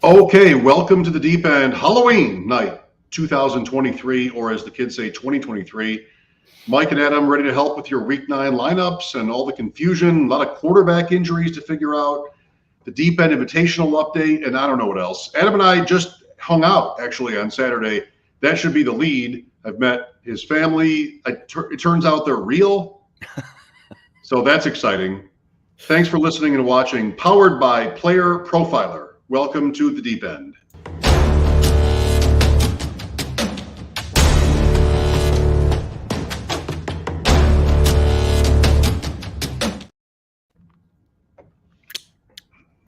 Okay, welcome to the Deep End Halloween night 2023, or as the kids say, 2023. Mike and Adam ready to help with your Week 9 lineups and all the confusion, a lot of quarterback injuries to figure out, the Deep End Invitational update, and I don't know what else. Adam and I just hung out, actually, on Saturday. That should be the lead. I've met his family. It turns out they're real, so that's exciting. Thanks for listening and watching. Powered by PlayerProfiler. Welcome to the Deep End.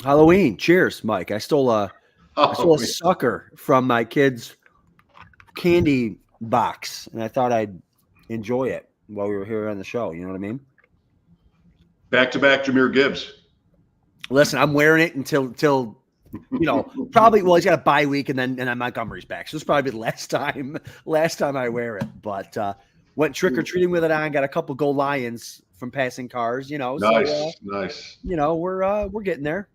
Halloween. Cheers, Mike. I stole a sucker from my kid's candy box, and I thought I'd enjoy it while we were here on the show. You know what I mean? Back-to-back Jahmyr Gibbs. Listen, I'm wearing it until probably. Well, he's got a bye week, and then Montgomery's back, so it's probably the last time I wear it. But went trick or treating with it on. Got a couple gold lions from passing cars. Nice. We're getting there.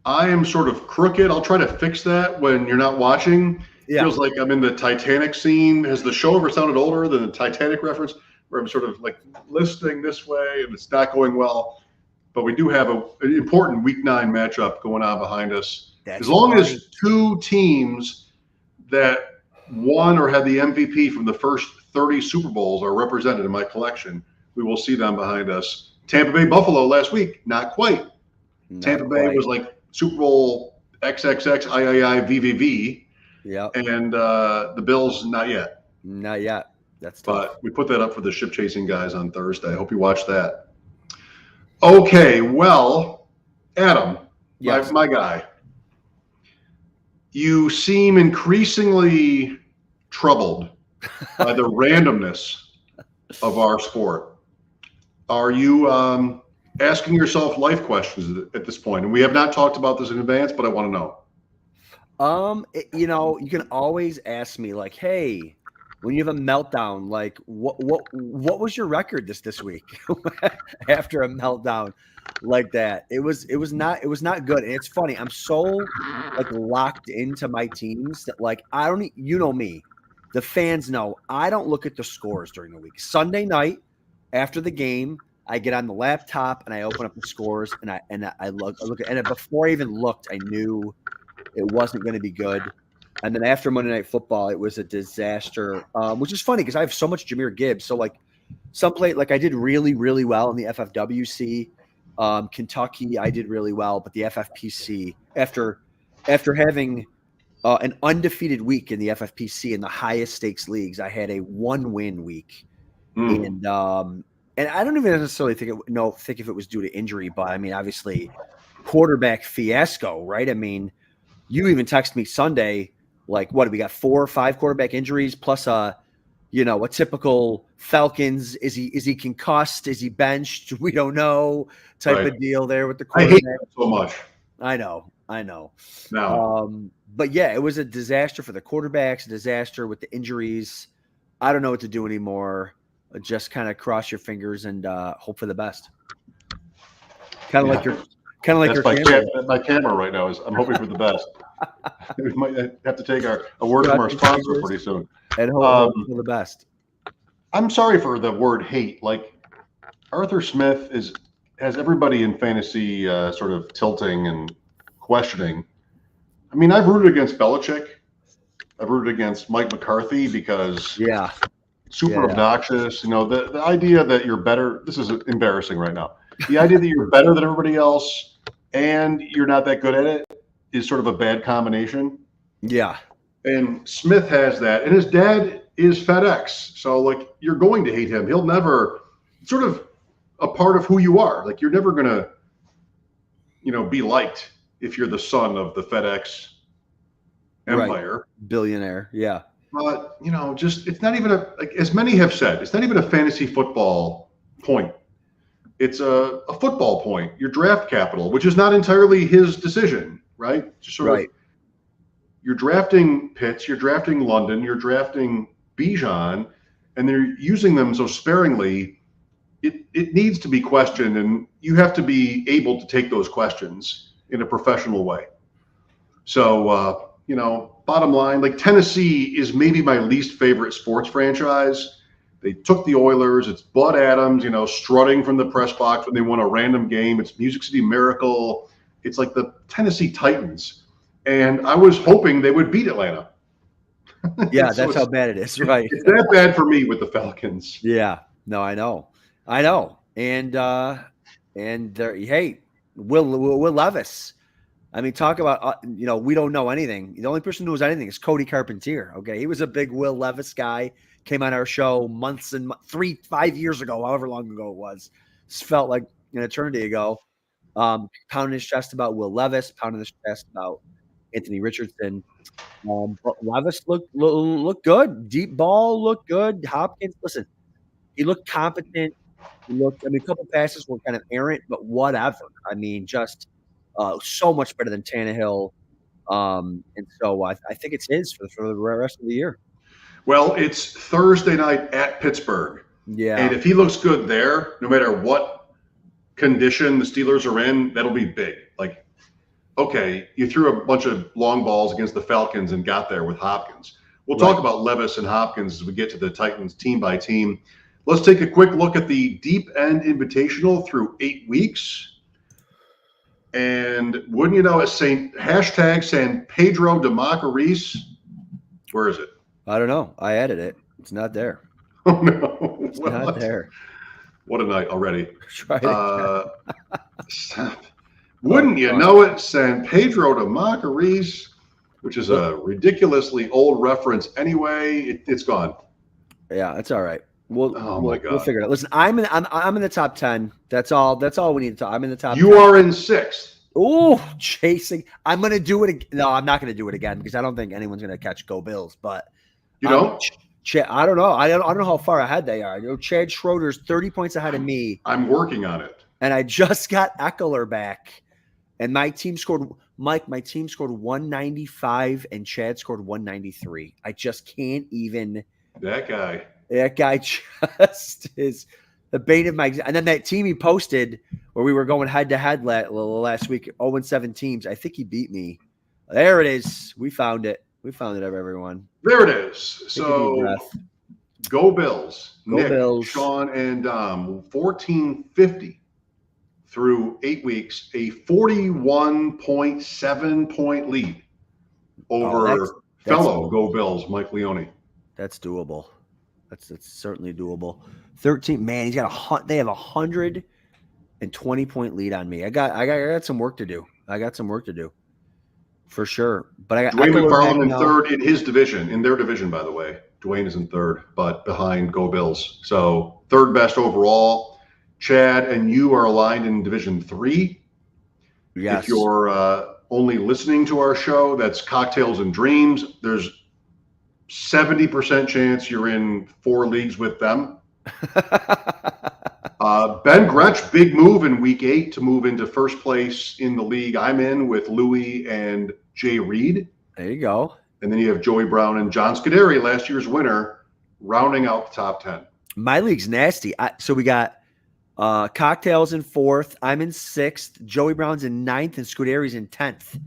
I am sort of crooked. I'll try to fix that when you're not watching. Yeah. Feels like I'm in the Titanic scene. Has the show ever sounded older than the Titanic reference, where I'm sort of like listing this way and it's not going well? But we do have an important Week 9 matchup going on behind us. As long as two teams that won or had the MVP from the first 30 Super Bowls are represented in my collection, we will see them behind us. Tampa Bay Buffalo last week, not quite. Tampa Bay was like Super Bowl XXX III VVV. Yeah. And the Bills, not yet. Not yet. That's tough. But we put that up for the ship chasing guys on Thursday. I hope you watched that. Okay, well, Adam, yes. my guy, you seem increasingly troubled by the randomness of our sport. Are you asking yourself life questions at this point? And we have not talked about this in advance, but I want to know. You can always ask me, like, hey, when you have a meltdown, like what was your record this week after a meltdown like that? It was not good. And it's funny. I'm so like locked into my teams that like I don't, me, the fans know I don't look at the scores during the week. Sunday night after the game, I get on the laptop and I open up the scores and I look at, and before I even looked, I knew it wasn't going to be good. And then after Monday Night Football, it was a disaster, which is funny because I have so much Jahmyr Gibbs. So like I did really, really well in the FFWC. Kentucky, I did really well, but the FFPC, after having an undefeated week in the FFPC in the highest stakes leagues, I had a 1-win week. And I don't even necessarily think if it was due to injury, but I mean, obviously quarterback fiasco, right? I mean, you even texted me Sunday, like, what, we got 4 or 5 quarterback injuries plus a typical Falcons. Is he concussed? Is he benched? We don't know type of deal there with the quarterback. I hate that so much. I know. No. But yeah, it was a disaster for the quarterbacks, a disaster with the injuries. I don't know what to do anymore. Just kind of cross your fingers and hope for the best. Kind of like your camera. My camera right now is I'm hoping for the best. We might have to take a word from our sponsor pretty soon. And hope for the best. I'm sorry for the word hate. Like Arthur Smith has everybody in fantasy sort of tilting and questioning. I mean, I've rooted against Belichick. I've rooted against Mike McCarthy because super obnoxious. The idea that you're better. This is embarrassing right now. The idea that you're better than everybody else and you're not that good at it is sort of a bad combination. Yeah. And Smith has that. And his dad is FedEx. So, like, you're going to hate him. He'll never – sort of a part of who you are. Like, you're never going to, be liked if you're the son of the FedEx empire. Right. Billionaire, yeah. But, it's not even as many have said, it's not even a fantasy football point. It's a football point, your draft capital, which is not entirely his decision, right? Just sort of, you're drafting Pitts, you're drafting London, you're drafting Bijan, and they're using them so sparingly. It needs to be questioned, and you have to be able to take those questions in a professional way. So, bottom line, like Tennessee is maybe my least favorite sports franchise. They took the Oilers. It's Bud Adams, strutting from the press box when they won a random game. It's Music City Miracle. It's like the Tennessee Titans. And I was hoping they would beat Atlanta. Yeah, So that's how bad it is, right? It's that bad for me with the Falcons. Yeah, no, I know, and hey, Will Levis. I mean, talk about we don't know anything. The only person who knows anything is Cody Carpentier. Okay, he was a big Will Levis guy. Came on our show months and 5 years ago, however long ago it was. It felt like an eternity ago. Pounding his chest about Will Levis, pounding his chest about Anthony Richardson. But Levis looked good. Deep ball looked good. Hopkins, listen, he looked competent. A couple passes were kind of errant, but whatever. I mean, just so much better than Tannehill. And so I think it's his for the rest of the year. Well, it's Thursday night at Pittsburgh. Yeah. And if he looks good there, no matter what condition the Steelers are in, that'll be big. Like, okay, you threw a bunch of long balls against the Falcons and got there with Hopkins. We'll talk about Levis and Hopkins as we get to the Titans team by team. Let's take a quick look at the Deep End Invitational through 8 weeks. And wouldn't you know, it's hashtag San Pedro de Macorís. Where is it? I don't know. I added it. It's not there. Oh, no. It's not there. What a night already. Try it. Wouldn't you know it? San Pedro de Macorís, which is a ridiculously old reference anyway. It's gone. Yeah, it's all right. We'll figure it out. Listen, I'm in the top 10. That's all we need to talk. I'm in the top 10. You are in 6th. Oh, chasing. I'm going to do it again. No, I'm not going to do it again because I don't think anyone's going to catch Go Bills. But you don't? I don't know. I don't know how far ahead they are. Chad Schroeder's 30 points ahead of me. I'm working on it. And I just got Eckler back. And my team scored 195 and Chad scored 193. I just can't even. That guy just is the bane of my. And then that team he posted where we were going head to head last week, 0-7 teams. I think he beat me. There it is. We found it. Everyone. There it is. So go Bills. Go Nick, Bills. Sean, and 1450 through 8 weeks, a 41.7 point lead over fellow Go Bills, Mike Leone. That's doable. That's certainly doable. 13, man, they have 120 point lead on me. I got some work to do. For sure. But I got Dwayne McFarland in third in their division, by the way. Dwayne is in third, but behind Go Bills. So third best overall. Chad and you are aligned in Division 3. Yes. If you're only listening to our show, that's Cocktails and Dreams. There's 70% chance you're in 4 leagues with them. Ben Gretsch, big move in week 8 to move into first place in the league I'm in with Louie and Jay Reed. There you go. And then you have Joey Brown and John Scuderi, last year's winner, rounding out the top 10. My league's nasty. So we got Cocktails in 4th. I'm in 6th. Joey Brown's in 9th, and Scuderi's in 10th.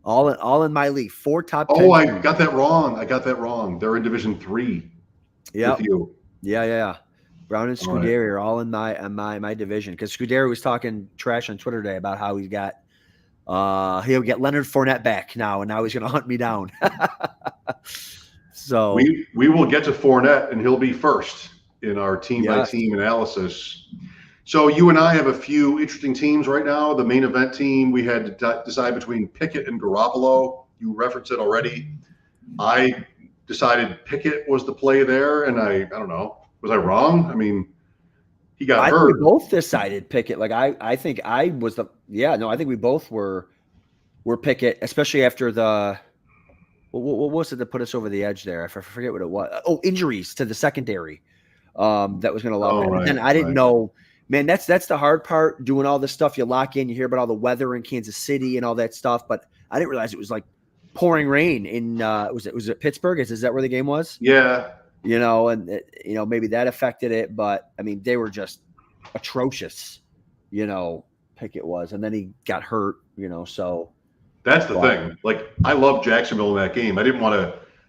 All in my league. 4 top 10. Oh, I got that wrong. They're in Division 3. Yeah. With you. Yeah. Brown and Scuderi are all in my division because Scuderi was talking trash on Twitter today about how he'll get Leonard Fournette back now, and now he's going to hunt me down. So we will get to Fournette, and he'll be first in our team by team analysis. So you and I have a few interesting teams right now. The main event team, we had to decide between Pickett and Garoppolo. You referenced it already. I decided Pickett was the play there, and I don't know. Was I wrong? I mean, he got hurt. We both decided Pickett. Like I think I was I think we both were Pickett, especially after the what was it that put us over the edge there? I forget what it was. Oh, injuries to the secondary. That was going to allow. Right, and I didn't know. Man, that's the hard part. Doing all this stuff, you lock in. You hear about all the weather in Kansas City and all that stuff, but I didn't realize it was like pouring rain in. Was it Pittsburgh? Is that where the game was? Yeah. And maybe that affected it, but I mean, they were just atrocious. Pickett was, and then he got hurt. So That's the thing. Like, I love Jacksonville in that game. I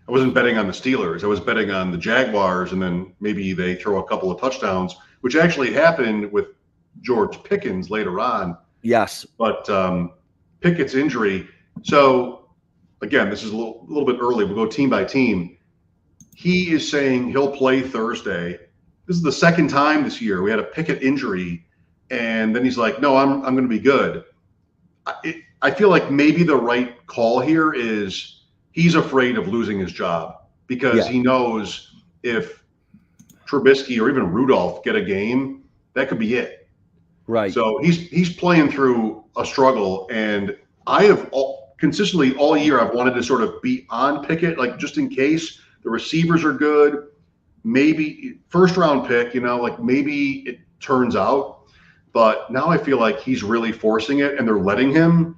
wasn't betting on the Steelers. I was betting on the Jaguars, and then maybe they throw a couple of touchdowns, which actually happened with George Pickens later on. Yes. But Pickett's injury. So, again, this is a little bit early. We'll go team by team. He is saying he'll play Thursday. This is the second time this year we had a Pickett injury, and then he's like, no, I'm going to be good. I feel like maybe the right call here is he's afraid of losing his job because he knows if Trubisky or even Rudolph get a game, that could be it. Right. So he's playing through a struggle, and I have consistently all year I've wanted to sort of be on Pickett, like just in case the receivers are good, maybe first round pick, like maybe it turns out. But now I feel like he's really forcing it, and they're letting him.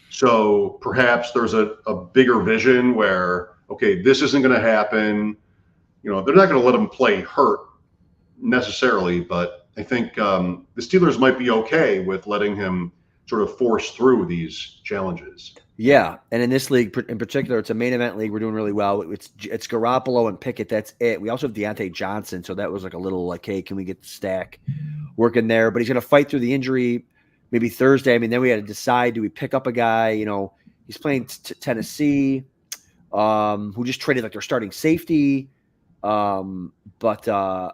So perhaps there's a bigger vision where, okay, this isn't going to happen. They're not going to let him play hurt necessarily, but I think the Steelers might be okay with letting him sort of force through these challenges. Yeah, and in this league in particular, it's a main event league. We're doing really well. It's Garoppolo and Pickett. That's it. We also have Deontay Johnson, so that was like a little like, hey, can we get the stack working there? But he's going to fight through the injury maybe Thursday. I mean, then we had to decide, do we pick up a guy? He's playing Tennessee, who just traded like their starting safety. But I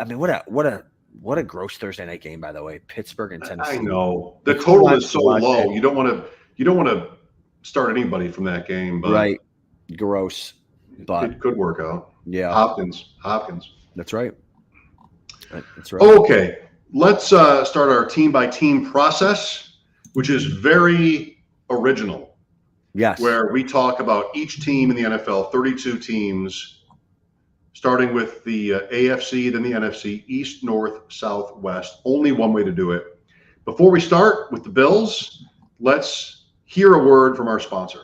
mean, what a gross Thursday night game, by the way. Pittsburgh and Tennessee. I know the total is so low. You don't want to start anybody from that game, but right, gross. But it could work out. Yeah, Hopkins. That's right. Okay, let's start our team by team process, which is very original. Yes, where we talk about each team in the NFL, 32 teams, starting with the AFC, then the NFC, East, North, South, West. Only one way to do it. Before we start with the Bills, let's hear a word from our sponsor.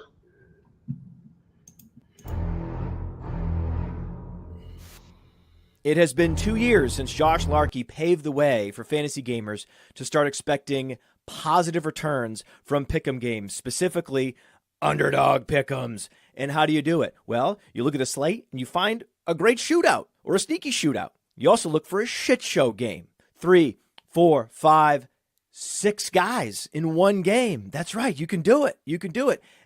It has been 2 years since Josh Larkey paved the way for fantasy gamers to start expecting positive returns from pick'em games, specifically underdog pick'ems. And how do you do it? Well, you look at the slate and you find a great shootout or a sneaky shootout. You also look for a shit show game. 3, 4, 5, 6 guys in one game. That's right. You can do it.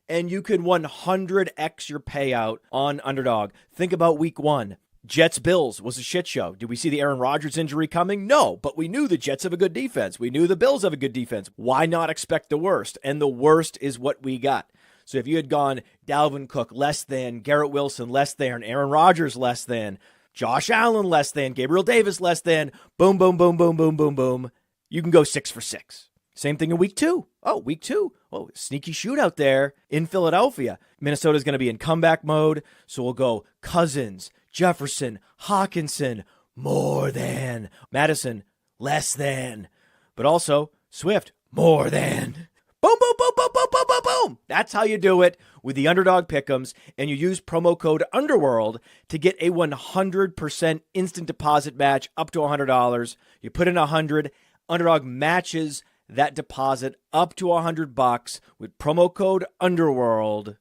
And you can 100x your payout on underdog. Think about week 1. Jets-Bills was a shit show. Did we see the Aaron Rodgers injury coming? No, but we knew the Jets have a good defense. We knew the Bills have a good defense. Why not expect the worst? And the worst is what we got. So if you had gone Dalvin Cook less than, Garrett Wilson less than, Aaron Rodgers less than, Josh Allen less than, Gabriel Davis less than, boom, boom, boom, boom, boom, boom, boom, you can go 6 for 6. Same thing in week 2. Week 2. Sneaky shootout there in Philadelphia. Minnesota's going to be in comeback mode, so we'll go Cousins, Jefferson, Hawkinson, more than, Madison, less than, but also Swift, more than. Boom, boom, boom, boom, boom, boom, boom, boom. That's how you do it with the underdog pick'ems, and you use promo code Underworld to get a 100% instant deposit match up to $100. You put in $100, Underdog matches that deposit up to $100 with promo code Underworld.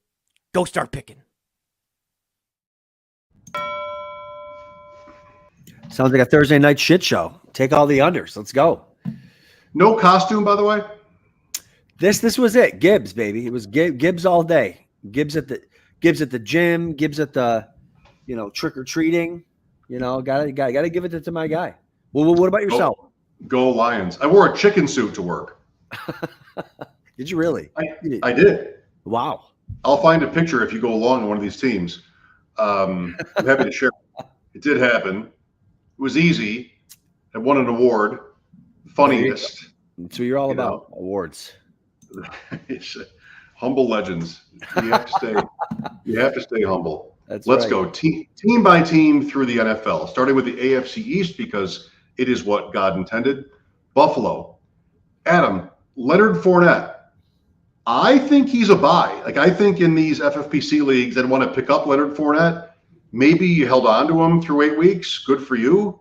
Go start picking. Sounds like a Thursday night shit show. Take all the unders. Let's go. No costume, by the way. This was it. Gibbs, baby. It was Gibbs all day. Gibbs at the gym. Gibbs at the, trick or treating. Gotta give it to my guy. Well, what about yourself? Go Lions. I wore a chicken suit to work. Did you really? I did. Wow. I'll find a picture if you go along on one of these teams. I'm happy to share. It did happen. It was easy. I won an award. Funniest. That's what you're all about. Awards. Humble legends. You have to stay humble. Let's right. go team by team through the NFL, starting with the AFC East because it is what God intended. Buffalo. Adam, Leonard Fournette. I think he's a buy. I think in these FFPC leagues, I'd want to pick up Leonard Fournette. Maybe you held on to him through 8 weeks. Good for you.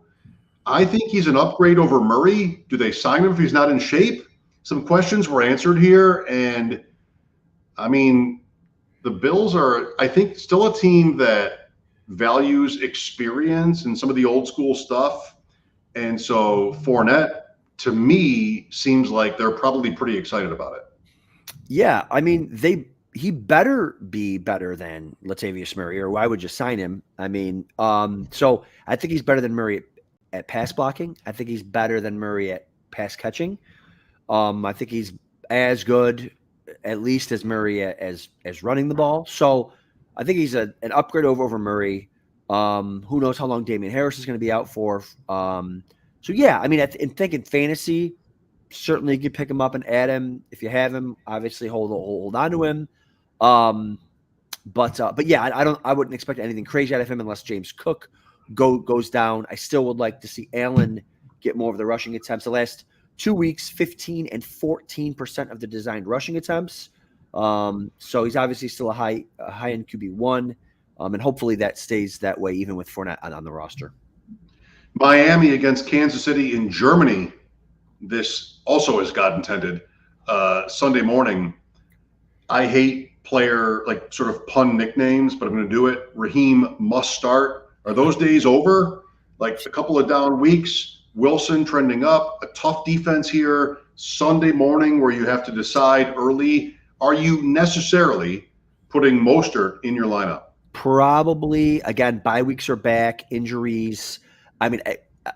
I think he's an upgrade over Murray. Do they sign him if he's not in shape? Some questions were answered here, and I mean, the Bills are, I think, still a team that values experience and some of the old school stuff. And so Fournette, to me, seems like they're probably pretty excited about it. Yeah, I mean, he better be better than Latavius Murray, or why would you sign him? I mean, so I think he's better than Murray at pass blocking. I think he's better than Murray at pass catching. I think he's as good, at least as Murray as running the ball. So I think he's an upgrade over Murray. Who knows how long Damian Harris is going to be out for? So yeah, I mean, in thinking fantasy, certainly you could pick him up and add him if you have him. Obviously, hold on to him. But yeah, I wouldn't expect anything crazy out of him unless James Cook goes down. I still would like to see Allen get more of the rushing attempts. The last 2 weeks, 15 and 14% of the designed rushing attempts. So he's obviously still a high end QB1, and hopefully that stays that way even with Fournette on the roster. Miami against Kansas City in Germany. This also is God intended. Sunday morning. I hate player, like sort of pun nicknames, but I'm going to do it. Raheem must start. Are those days over? Like a couple of down weeks, Wilson trending up, a tough defense here, Sunday morning where you have to decide early. Are you necessarily putting Mostert in your lineup? Probably. Again, bye weeks are back, injuries. I mean,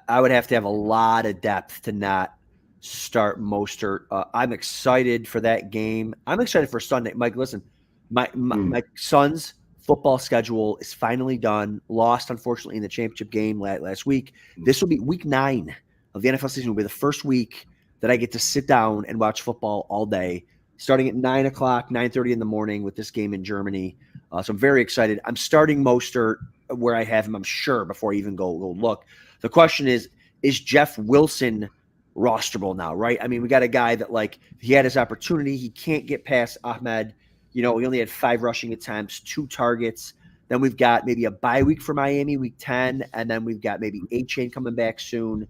I would have to have a lot of depth to not start Mostert. I'm excited for that game. I'm excited for Sunday. Mike, listen, my son's football schedule is finally done. Lost, unfortunately, in the championship game last week. This will be week 9 of the NFL season. Will be the first week that I get to sit down and watch football all day, starting at 9 o'clock, 9:30 in the morning with this game in Germany. So I'm very excited. I'm starting Mostert where I have him, I'm sure, before I even go look. The question is Jeff Wilson rosterable now, right? I mean, we got a guy that, like, he had his opportunity. He can't get past Ahmed. He only had 5 rushing attempts, 2 targets. Then we've got maybe a bye week for Miami, week 10, and then we've got maybe Achane coming back soon.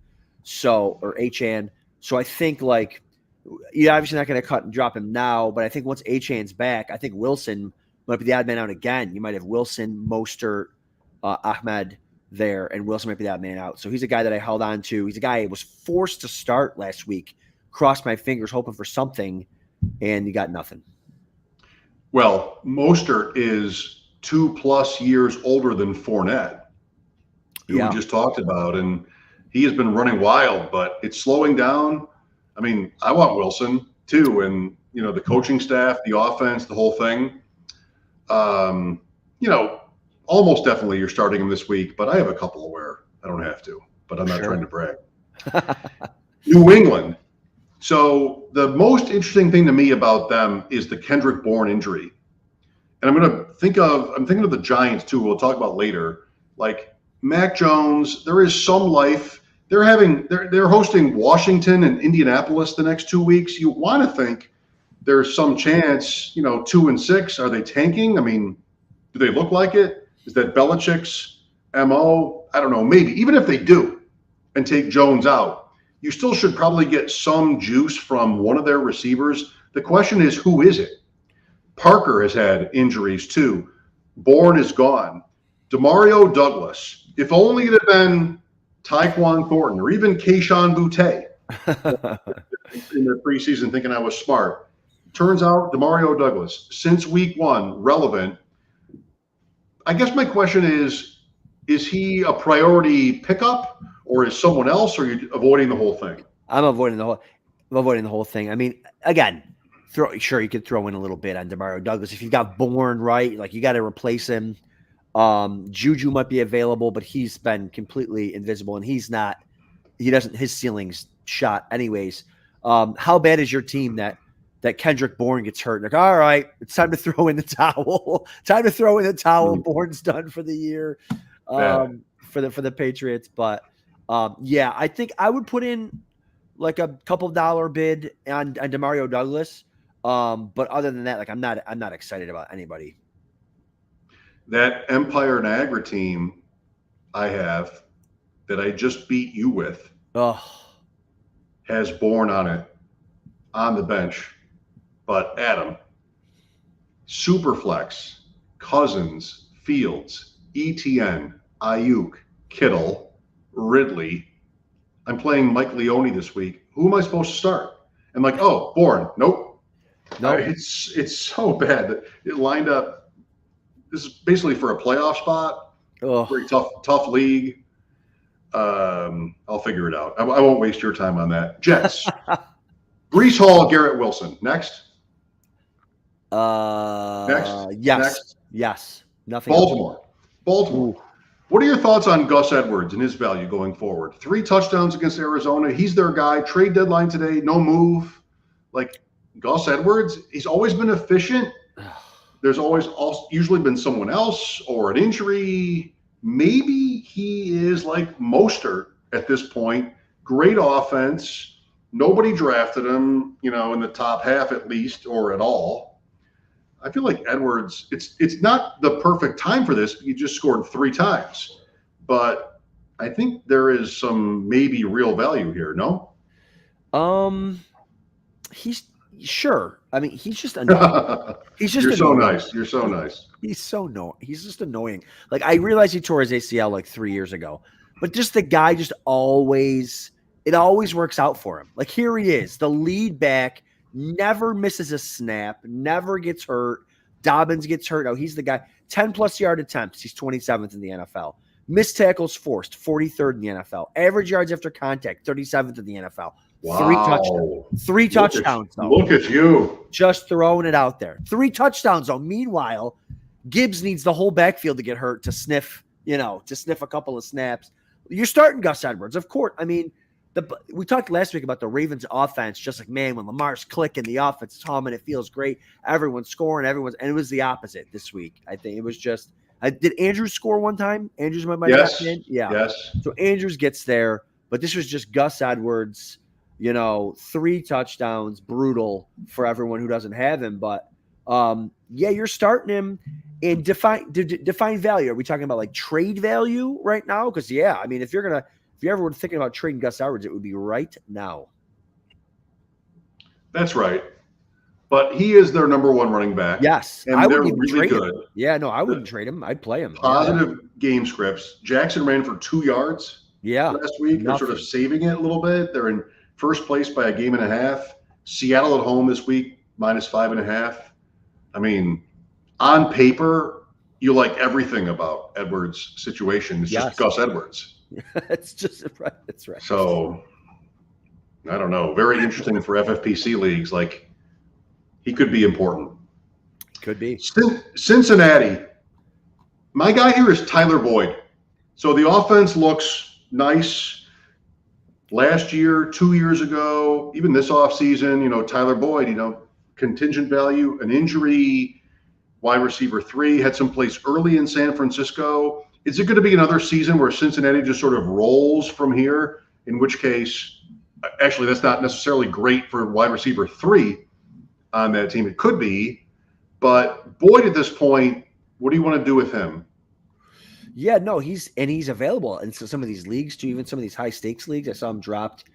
Or Achane. So I think, like, you're obviously not going to cut and drop him now, but I think once Achane's back, I think Wilson might be the odd man out again. You might have Wilson, Mostert, Ahmed there, and Wilson might be that man out. So he's a guy that I held on to. He's a guy I was forced to start last week. Crossed my fingers hoping for something, and you got nothing. Well, Mostert is 2+ years older than Fournette, who we just talked about, and he has been running wild, but it's slowing down. I mean, I want Wilson too, and the coaching staff, the offense, the whole thing. Almost definitely you're starting him this week, but I have a couple where I don't have to, but I'm not trying to brag. New England. So the most interesting thing to me about them is the Kendrick Bourne injury. And I'm thinking of the Giants too, we'll talk about later. Like Mac Jones, there is some life. They're hosting Washington and Indianapolis the next 2 weeks. You want to think there's some chance, 2-6. Are they tanking? I mean, do they look like it? Is that Belichick's MO? I don't know. Maybe. Even if they do and take Jones out, you still should probably get some juice from one of their receivers. The question is, who is it? Parker has had injuries too. Bourne is gone. Demario Douglas. If only it had been Tyquan Thornton or even Kayshon Boutte in the preseason thinking I was smart. Turns out Demario Douglas, since week 1, relevant. I guess my question is he a priority pickup, or is someone else, or are you avoiding the whole thing? I'm avoiding the whole thing. I mean, again, you could throw in a little bit on Demario Douglas. If you've got Bourne, right, like you got to replace him. Juju might be available, but he's been completely invisible, and his ceiling's shot anyways. How bad is your team that Kendrick Bourne gets hurt? Like, all right, it's time to throw in the towel. Bourne's done for the year, for the Patriots. But yeah, I think I would put in like a couple $1 bid on Demario Douglas. But other than that, like I'm not excited about anybody. That Empire Niagara team I have that I just beat you with has Bourne on it on the bench. But Adam, Superflex, Cousins, Fields, ETN, Ayuk, Kittle, Ridley. I'm playing Mike Leone this week. Who am I supposed to start? And like, oh, Bourne. Nope. It's so bad that it lined up. This is basically for a playoff spot. Very tough league. I'll figure it out. I won't waste your time on that. Jets. Breece Hall, Garrett Wilson. Next. Yes. Nothing. Baltimore. Ooh. What are your thoughts on Gus Edwards and his value going forward? 3 touchdowns against Arizona. He's their guy. Trade deadline today. No move. Like Gus Edwards, he's always been efficient. There's usually been someone else or an injury. Maybe he is like Mostert at this point. Great offense. Nobody drafted him, in the top half at least or at all. I feel like Edwards, it's not the perfect time for this. He just scored 3 times. But I think there is some maybe real value here, no? He's sure. I mean, he's just annoying. He's just You're so nice. You're so nice. He's just annoying. Like, I realized he tore his ACL like 3 years ago, but just the guy it always works out for him. Like, here he is, the lead back, never misses a snap, never gets hurt. Dobbins gets hurt. Oh, he's the guy. 10+ yard attempts. He's 27th in the NFL. Missed tackles forced, 43rd in the NFL. Average yards after contact, 37th in the NFL. Wow. 3 touchdowns, though. Look at you. Just throwing it out there. 3 touchdowns, though. Meanwhile, Gibbs needs the whole backfield to get hurt to sniff a couple of snaps. You're starting Gus Edwards, of course. I mean, we talked last week about the Ravens offense, just like, man, when Lamar's clicking, the offense is humming, it feels great. Everyone's scoring, and it was the opposite this week. I think it was just did Andrews score one time? Andrews might yes. have been. Yeah. Yes. So Andrews gets there, but this was just Gus Edwards, 3 touchdowns, brutal for everyone who doesn't have him. But you're starting him in define value. Are we talking about like trade value right now? Because I mean, if you ever were thinking about trading Gus Edwards, it would be right now. That's right. But he is their number 1 running back. Yes. And they're really good. Him. Yeah, no, I wouldn't trade him. I'd play him. Positive game scripts. Jackson ran for 2 yards last week. They're sort of saving it a little bit. They're in first place by a game and a half. Seattle at home this week, -5.5. I mean, on paper, you like everything about Edwards' situation. It's just Gus Edwards. It's just right. That's right. So, I don't know. Very interesting for FFPC leagues. Like, he could be important. Could be. Cincinnati. My guy here is Tyler Boyd. So the offense looks nice. Last year, 2 years ago, even this offseason, Tyler Boyd, contingent value, an injury, wide receiver 3, had some place early in San Francisco. Is it going to be another season where Cincinnati just sort of rolls from here? In which case, actually, that's not necessarily great for wide receiver 3 on that team. It could be, but Boyd at this point, what do you want to do with him? Yeah, no, he's available in some of these leagues too, even some of these high stakes leagues. I saw him dropped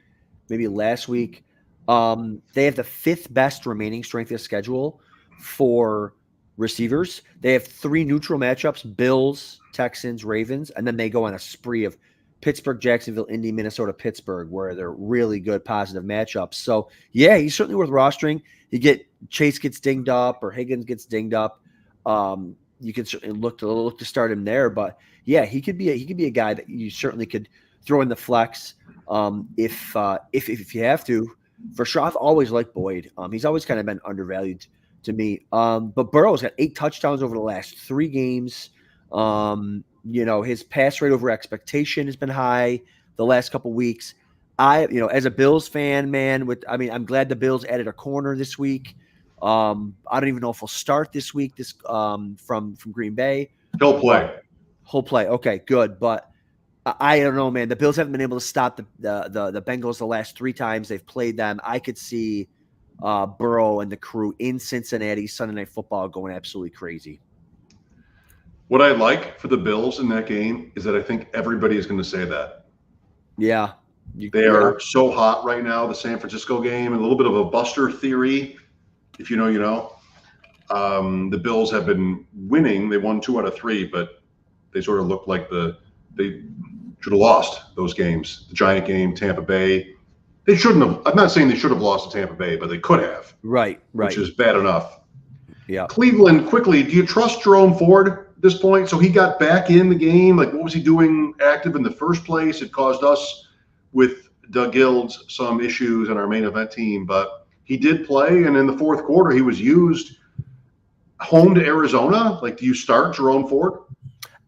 maybe last week. They have the 5th best remaining strength of schedule for receivers. They have 3 neutral matchups: Bills, Texans, Ravens, and then they go on a spree of Pittsburgh, Jacksonville, Indy, Minnesota, Pittsburgh, where they're really good positive matchups. So he's certainly worth rostering. Chase gets dinged up or Higgins gets dinged up. You can certainly look to start him there, but he could be a guy that you certainly could throw in the flex if you have to. For sure, I've always liked Boyd. He's always kind of been undervalued to me. But Burrow's got 8 touchdowns over the last 3 games. His pass rate over expectation has been high the last couple weeks. As a Bills fan, man, I'm glad the Bills added a corner this week. I don't even know if he'll start this week. From Green Bay. He'll play. Okay, good. But I don't know, man. The Bills haven't been able to stop the Bengals the last 3 times they've played them. I could see Burrow and the crew in Cincinnati Sunday Night Football going absolutely crazy. What I like for the Bills in that game is that I think everybody is going to say that. Yeah. They are so hot right now, the San Francisco game, and a little bit of a buster theory. If you know, you know. The Bills have been winning. They won 2 out of 3, but they sort of looked like they should have lost those games. The Giant game, Tampa Bay. They shouldn't have. I'm not saying they should have lost to Tampa Bay, but they could have. Right. Which is bad enough. Yeah. Cleveland, quickly, do you trust Jerome Ford at this point? So he got back in the game. Like, what was he doing active in the first place? It caused us with Doug Gilds some issues in our main event team, but he did play. And in the fourth quarter, he was used. Home to Arizona. Like, do you start Jerome Ford?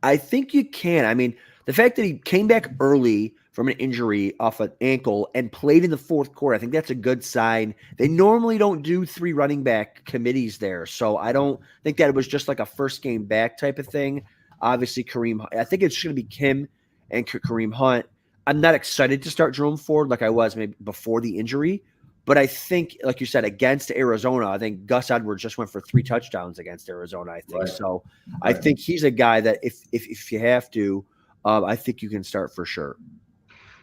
I think you can. I mean, the fact that he came back early from an injury off an ankle and played in the fourth quarter, I think that's a good sign. They normally don't do 3 running back committees there, so I don't think that it was just like a first game back type of thing. Obviously, I think it's going to be Kim and Kareem Hunt. I'm not excited to start Jerome Ford like I was maybe before the injury, but I think, like you said, against Arizona, I think Gus Edwards just went for 3 touchdowns against Arizona, I think. Right. So I think he's a guy that if you have to, I think you can start for sure.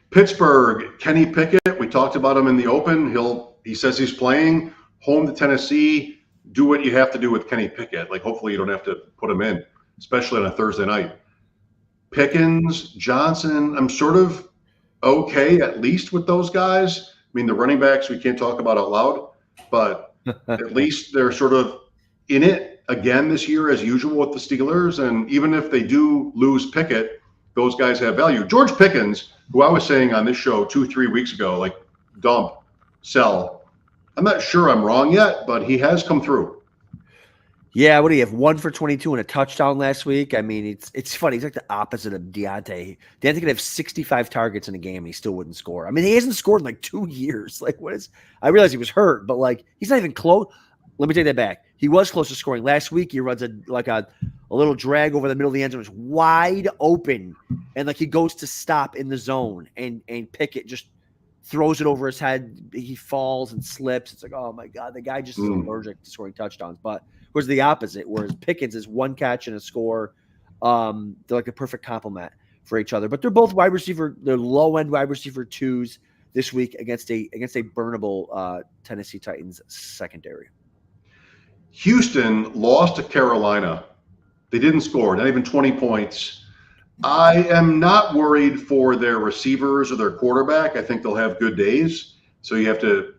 Pittsburgh, Kenny Pickett, we talked about him in the open. He says he's playing. Home to Tennessee, do what you have to do with Kenny Pickett. Like, hopefully you don't have to put him in, especially on a Thursday night. Pickens, Johnson, I'm sort of okay at least with those guys. I mean, the running backs we can't talk about out loud, but at least they're sort of in it again this year as usual with the Steelers. And even if they do lose Pickett, those guys have value. George Pickens, who I was saying on this show 2-3 weeks ago, like, dump, sell. I'm not sure I'm wrong yet, but he has come through. Yeah, what do you have? 1 for 22 and a touchdown last week. I mean, it's funny. He's like the opposite of Deontay. Deontay could have 65 targets in a game and he still wouldn't score. I mean, he hasn't scored in like 2 years. Like, what is? I realize he was hurt, but like, he's not even close. Let me take that back. He was close to scoring last week. He runs a little drag over the middle of the end zone. It's wide open, and like he goes to stop in the zone, and Pickett just throws it over his head. He falls and slips. It's like, oh my God, the guy just is allergic to scoring touchdowns. But whereas the opposite, whereas Pickens is 1 catch and a score. They're like a perfect complement for each other. But they're both wide receiver. They're low end wide receiver 2s this week against a burnable Tennessee Titans secondary. Houston lost to Carolina. They didn't score, not even 20 points. I am not worried for their receivers or their quarterback. I think they'll have good days. So you have to,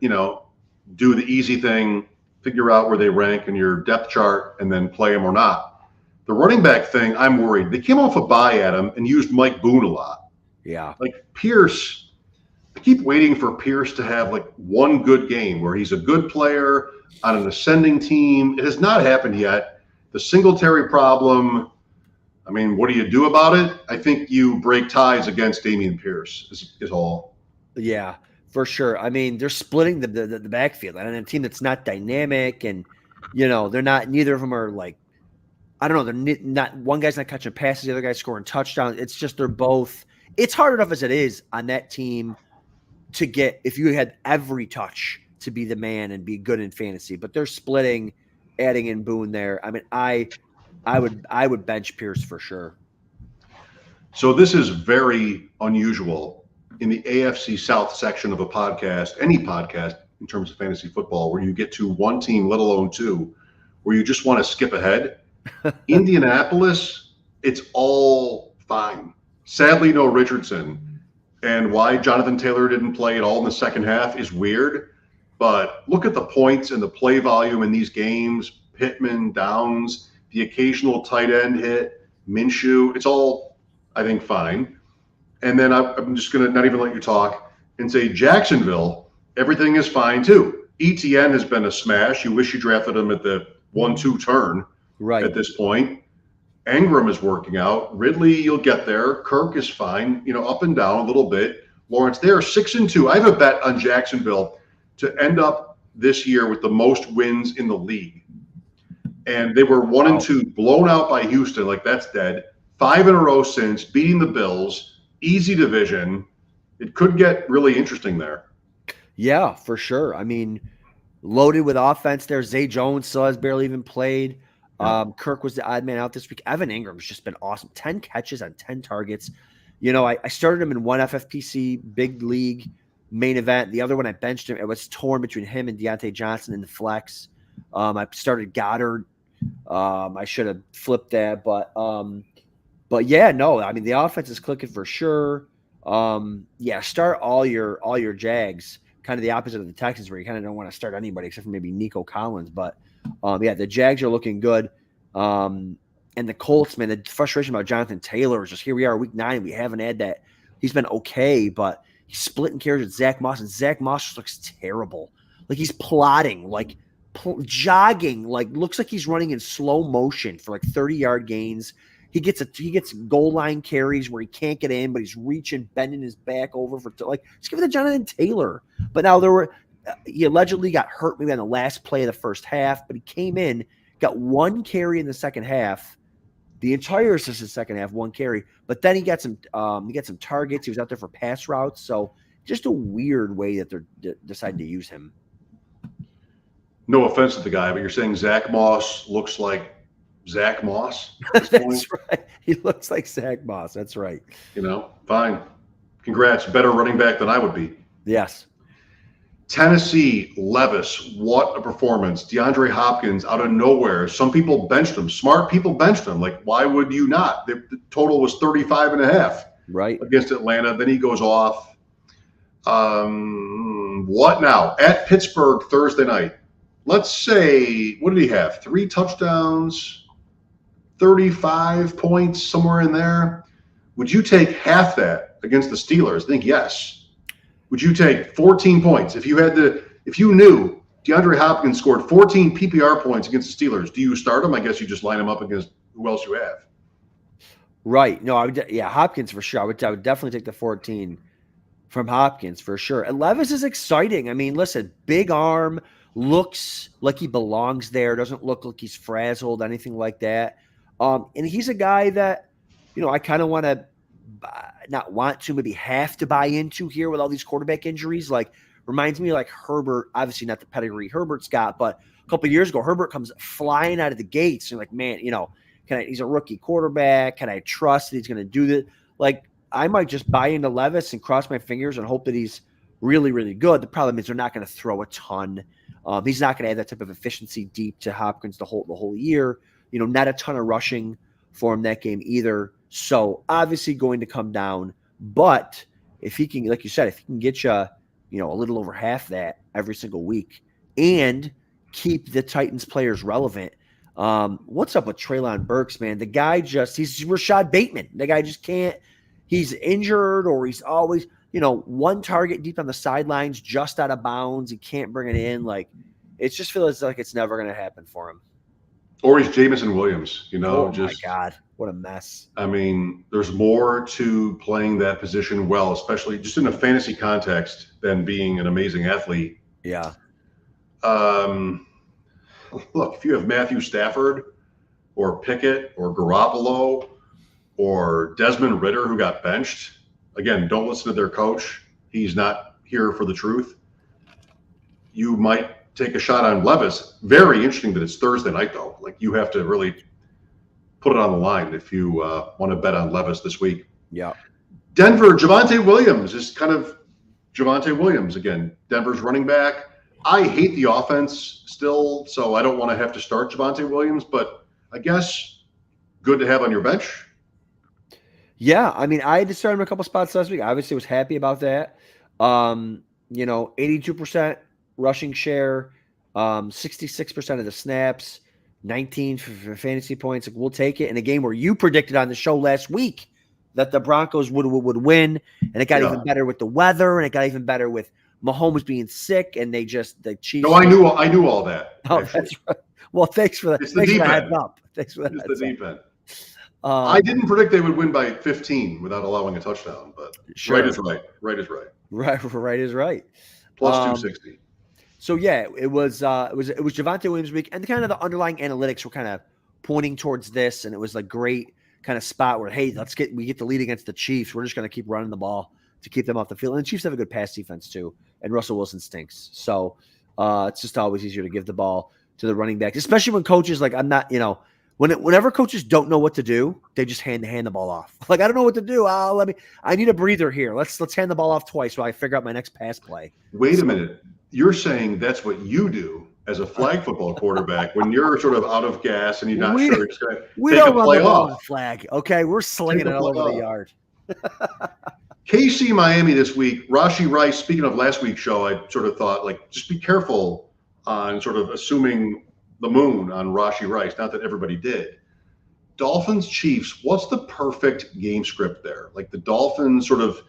do the easy thing, figure out where they rank in your depth chart, and then play them or not. The running back thing, I'm worried. They came off a bye at him and used Mike Boone a lot. Yeah. Like Pierce, I keep waiting for Pierce to have like one good game where he's a good player on an ascending team. It has not happened yet. The Singletary problem, I mean, what do you do about it? I think you break ties against Dameon Pierce is all. Yeah, for sure. I mean, they're splitting the backfield on a team that's not dynamic, and they're not. Neither of them are like, I don't know. They're not. One guy's not catching passes, the other guy's scoring touchdowns. It's just they're both. It's hard enough as it is on that team to get, if you had every touch, to be the man and be good in fantasy, but they're splitting, adding in Boone there. I mean, I would bench Pierce for sure. So this is very unusual in the AFC South section of a podcast, any podcast in terms of fantasy football, where you get to one team, let alone 2, where you just want to skip ahead. Indianapolis, it's all fine. Sadly, no Richardson. And why Jonathan Taylor didn't play at all in the second half is weird. But look at the points and the play volume in these games. Pittman, Downs, the occasional tight end hit, Minshew. It's all, I think, fine. And then I'm just going to not even let you talk and say Jacksonville, everything is fine too. ETN has been a smash. You wish you drafted him at the 1-2 turn right at this point. Engram is working out. Ridley, you'll get there. Kirk is fine, up and down a little bit. Lawrence, they are 6-2. I have a bet on Jacksonville to end up this year with the most wins in the league. And they were 1-2, blown out by Houston. Like, that's dead. 5 in a row since, beating the Bills. Easy division. It could get really interesting there. Yeah, for sure. I mean, loaded with offense there. Zay Jones still has barely even played. Kirk was the odd man out this week. Evan Ingram's just been awesome. 10 catches on 10 targets. I started him in one FFPC big league main event. The other one I benched him. It was torn between him and Deontay Johnson in the flex. I started Goddard. I should have flipped that, but yeah, no, I mean the offense is clicking for sure. Start all your Jags, kind of the opposite of the Texans, where you kind of don't want to start anybody except for maybe Nico Collins. But the Jags are looking good. And the Colts, man, the frustration about Jonathan Taylor is just here we are, week 9. We haven't had that. He's been okay, but he's splitting carries with Zach Moss, and Zach Moss just looks terrible. Like he's plodding, like jogging, like looks like he's running in slow motion for like 30-yard gains. He gets goal line carries where he can't get in, but he's reaching, bending his back over for like. Just give it to Jonathan Taylor. But now he allegedly got hurt maybe on the last play of the first half, but he came in, got 1 carry in the second half. The entire second half, 1 carry, but then he got some targets. He was out there for pass routes. So just a weird way that they're deciding to use him. No offense to the guy, but you're saying Zach Moss looks like Zach Moss at this That's point? right. He looks like Zach Moss. That's right. Fine. Congrats. Better running back than I would be. Yes. Tennessee, Levis, what a performance. DeAndre Hopkins out of nowhere. Some people benched him. Smart people benched him. Like, why would you not? The total was 35.5 right against Atlanta. Then he goes off. What now? At Pittsburgh Thursday night. Let's say, what did he have? 3 touchdowns, 35 points, somewhere in there. Would you take half that against the Steelers? I think yes. Would you take 14 points if you knew DeAndre Hopkins scored 14 PPR points against the Steelers? Do you start him? I guess you just line him up against who else you have. Right. No, I would. Yeah, Hopkins for sure. I would definitely take the 14 from Hopkins for sure. And Levis is exciting. I mean, listen, big arm, looks like he belongs there. Doesn't look like he's frazzled, anything like that. And he's a guy that, I kind of want to. Not want to, maybe have to buy into here with all these quarterback injuries. Like, reminds me of like Herbert, obviously not the pedigree Herbert's got, but a couple of years ago, Herbert comes flying out of the gates. And you're like, man, he's a rookie quarterback. Can I trust that he's going to do that? Like, I might just buy into Levis and cross my fingers and hope that he's really, really good. The problem is they're not going to throw a ton. He's not going to add that type of efficiency deep to Hopkins the whole year. Not a ton of rushing for him that game either. So obviously going to come down, but if he can, like you said, if he can get you, a little over half that every single week and keep the Titans players relevant. What's up with Treylon Burks, man? The guy he's Rashad Bateman. The guy just can't, he's injured or he's always, 1 target deep on the sidelines, just out of bounds. He can't bring it in. Like, it just feels like it's never going to happen for him. Or he's Jameson Williams, Oh my God, what a mess. I mean, there's more to playing that position well, especially just in a fantasy context, than being an amazing athlete. Yeah. Look, if you have Matthew Stafford or Pickett or Garoppolo or Desmond Ridder, who got benched, again, don't listen to their coach. He's not here for the truth. You might take a shot on Levis. Very interesting that it's Thursday night, though. Like, you have to really put it on the line if you want to bet on Levis this week. Yeah. Denver, Javonte Williams is kind of Javonte Williams again. Denver's running back. I hate the offense still, so I don't want to have to start Javonte Williams, but I guess good to have on your bench. Yeah, I mean, I had to start him a couple spots last week. Obviously, was happy about that. 82% rushing share, 66% of the snaps, 19 for fantasy points. Like, we'll take it in a game where you predicted on the show last week that the Broncos would win, and it got even better with the weather, and it got even better with Mahomes being sick, and the Chiefs. No, I knew all that. Oh, that's right. Well, thanks for that. It's the deep end. Heads up. Thanks for that. It's the deep end. I didn't predict they would win by 15 without allowing a touchdown, but sure. Right is right. Right is right. Right is right. Plus 260. So yeah, it was Javonte Williams week, and kind of the underlying analytics were kind of pointing towards this, and it was a great kind of spot where, hey, we get the lead against the Chiefs. We're just going to keep running the ball to keep them off the field. And the Chiefs have a good pass defense too, and Russell Wilson stinks. So it's just always easier to give the ball to the running backs, especially when coaches whenever coaches don't know what to do, they just hand the ball off. Like, I don't know what to do. I need a breather here. Let's hand the ball off twice while I figure out my next pass play. Wait a minute. You're saying that's what you do. as a flag football quarterback when you're sort of out of gas and you're not We- sure it's going to We take a don't run play the ball on off. flag. Okay, we're slinging Take it a all play over the off. yard. KC Miami this week. Rashi Rice, speaking of last week's show, I sort of thought, like, just be careful on sort of assuming the moon on Rashi Rice. Not that everybody did. Dolphins Chiefs, what's the perfect game script there? Like the Dolphins sort of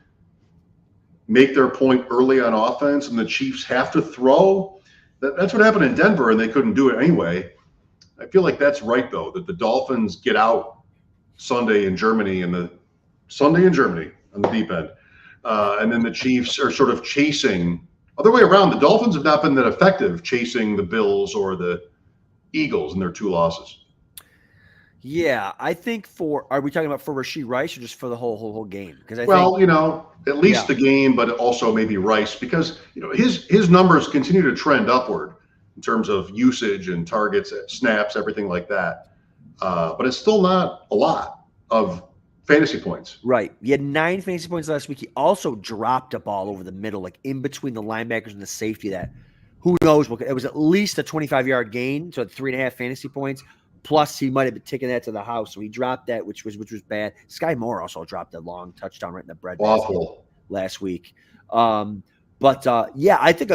make their point early on offense and the Chiefs have to throw. That's what happened in Denver and they couldn't do it anyway. I feel like that's right, though, that the Dolphins get out Sunday in Germany on the deep end. And then the Chiefs are sort of chasing. Other way around, the Dolphins have not been that effective chasing the Bills or the Eagles in their 2 losses. Yeah, I think are we talking about for Rashee Rice or just for the whole game? Because at least the game, but also maybe Rice, because his numbers continue to trend upward in terms of usage and targets, snaps, everything like that. But it's still not a lot of fantasy points. Right. He had 9 fantasy points last week. He also dropped a ball over the middle, like in between the linebackers and the safety that who knows what it was at least a 25-yard gain, so 3.5 fantasy points. Plus, he might have been taking that to the house, so he dropped that, which was bad. Sky Moore also dropped a long touchdown right in the bread Awful last week. I think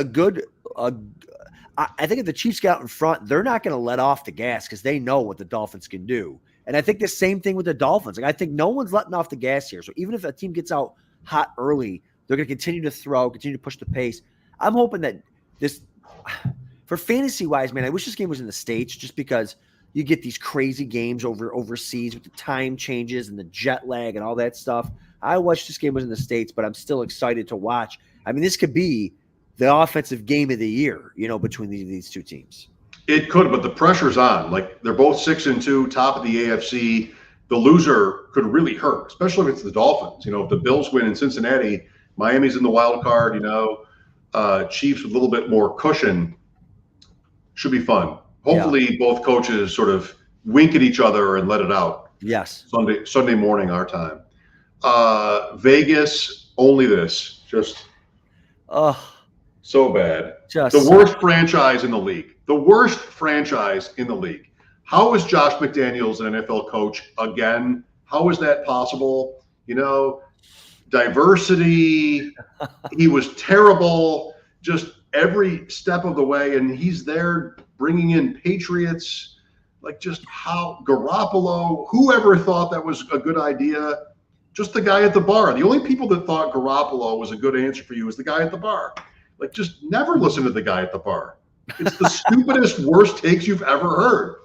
I think if the Chiefs get out in front, they're not going to let off the gas because they know what the Dolphins can do. And I think the same thing with the Dolphins. Like I think no one's letting off the gas here. So even if a team gets out hot early, they're going to continue to throw, continue to push the pace. I'm hoping that this, for fantasy wise, man, I wish this game was in the States just because you get these crazy games overseas with the time changes and the jet lag and all that stuff. I wish this game was in the States, but I'm still excited to watch. I mean, this could be the offensive game of the year, between these 2 teams. It could, but the pressure's on. Like they're both 6-2, top of the AFC. The loser could really hurt, especially if it's the Dolphins. If the Bills win in Cincinnati, Miami's in the wild card. Chiefs with a little bit more cushion. Should be fun. Hopefully, both coaches sort of wink at each other and let it out. Yes. Sunday morning, our time. Vegas, only this. Just so bad. The worst franchise in the league. The worst franchise in the league. How is Josh McDaniels an NFL coach again? How is that possible? Diversity. He was terrible just every step of the way, and he's there bringing in Patriots. Like just how Garoppolo, whoever thought that was a good idea, just the guy at the bar. The only people that thought Garoppolo was a good answer for you is the guy at the bar. Like just never listen to the guy at the bar. It's the stupidest, worst takes you've ever heard.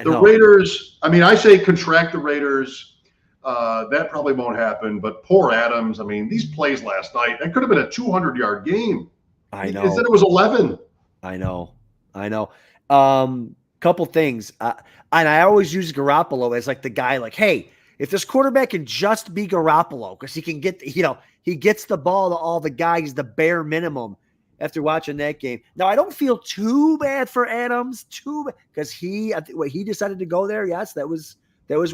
The Raiders, I say contract the Raiders. That probably won't happen, but poor Adams. These plays last night, that could have been a 200-yard game. I know. Instead it was 11. I know. Couple things. And I always use Garoppolo as like the guy like, hey, if this quarterback can just be Garoppolo, because he can get, he gets the ball to all the guys, the bare minimum after watching that game. Now, I don't feel too bad for Adams, because he decided to go there. Yes, that was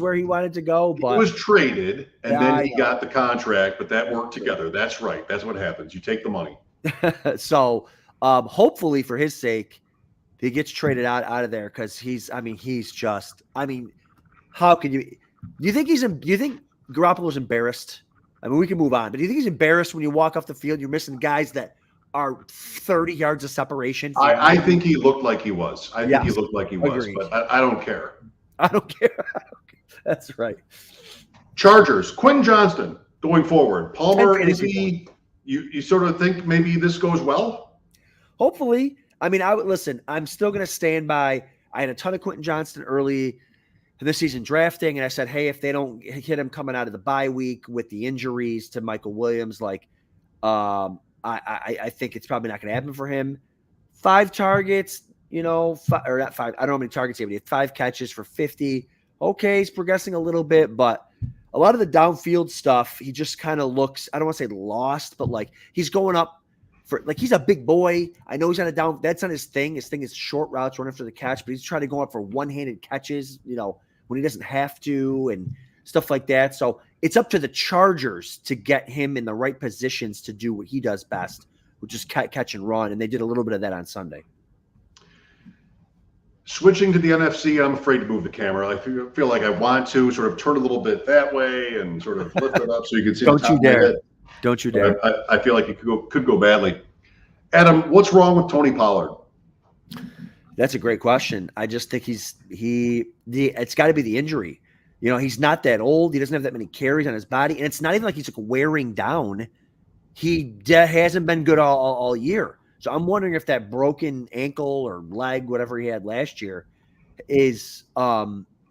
where he wanted to go. But he was traded, and then he got the contract, but that worked together. That's right. That's what happens. You take the money. So hopefully for his sake, he gets traded out of there because how can you? Do you think Garoppolo's embarrassed? We can move on, but do you think he's embarrassed when you walk off the field? You're missing guys that are 30 yards of separation. I think he looked like he was. Agreed. But I don't care. I don't care. That's right. Chargers, Quentin Johnston going forward. Palmer, you sort of think maybe this goes well? Hopefully. I'm still going to stand by. I had a ton of Quentin Johnston early in this season drafting, and I said, hey, if they don't hit him coming out of the bye week with the injuries to Michael Williams, I think it's probably not going to happen for him. 5 targets, or not 5. I don't know how many targets he had. He had 5 catches for 50. Okay, he's progressing a little bit, but a lot of the downfield stuff, he just kind of looks, I don't want to say lost, but he's going up for, he's a big boy. I know he's on a down. That's not his thing. His thing is short routes, running after the catch, but he's trying to go up for one-handed catches, when he doesn't have to and stuff like that. So it's up to the Chargers to get him in the right positions to do what he does best, which is catch and run. And they did a little bit of that on Sunday. Switching to the NFC, I'm afraid to move the camera. I feel like I want to sort of turn a little bit that way and sort of lift it up so you can see Don't the top you of my dare. head. Don't you dare. I feel like it could go badly. Adam, what's wrong with Tony Pollard? That's a great question. I just think it's got to be the injury. He's not that old. He doesn't have that many carries on his body. And it's not even like he's like wearing down. He hasn't been good all year. So I'm wondering if that broken ankle or leg, whatever he had last year, is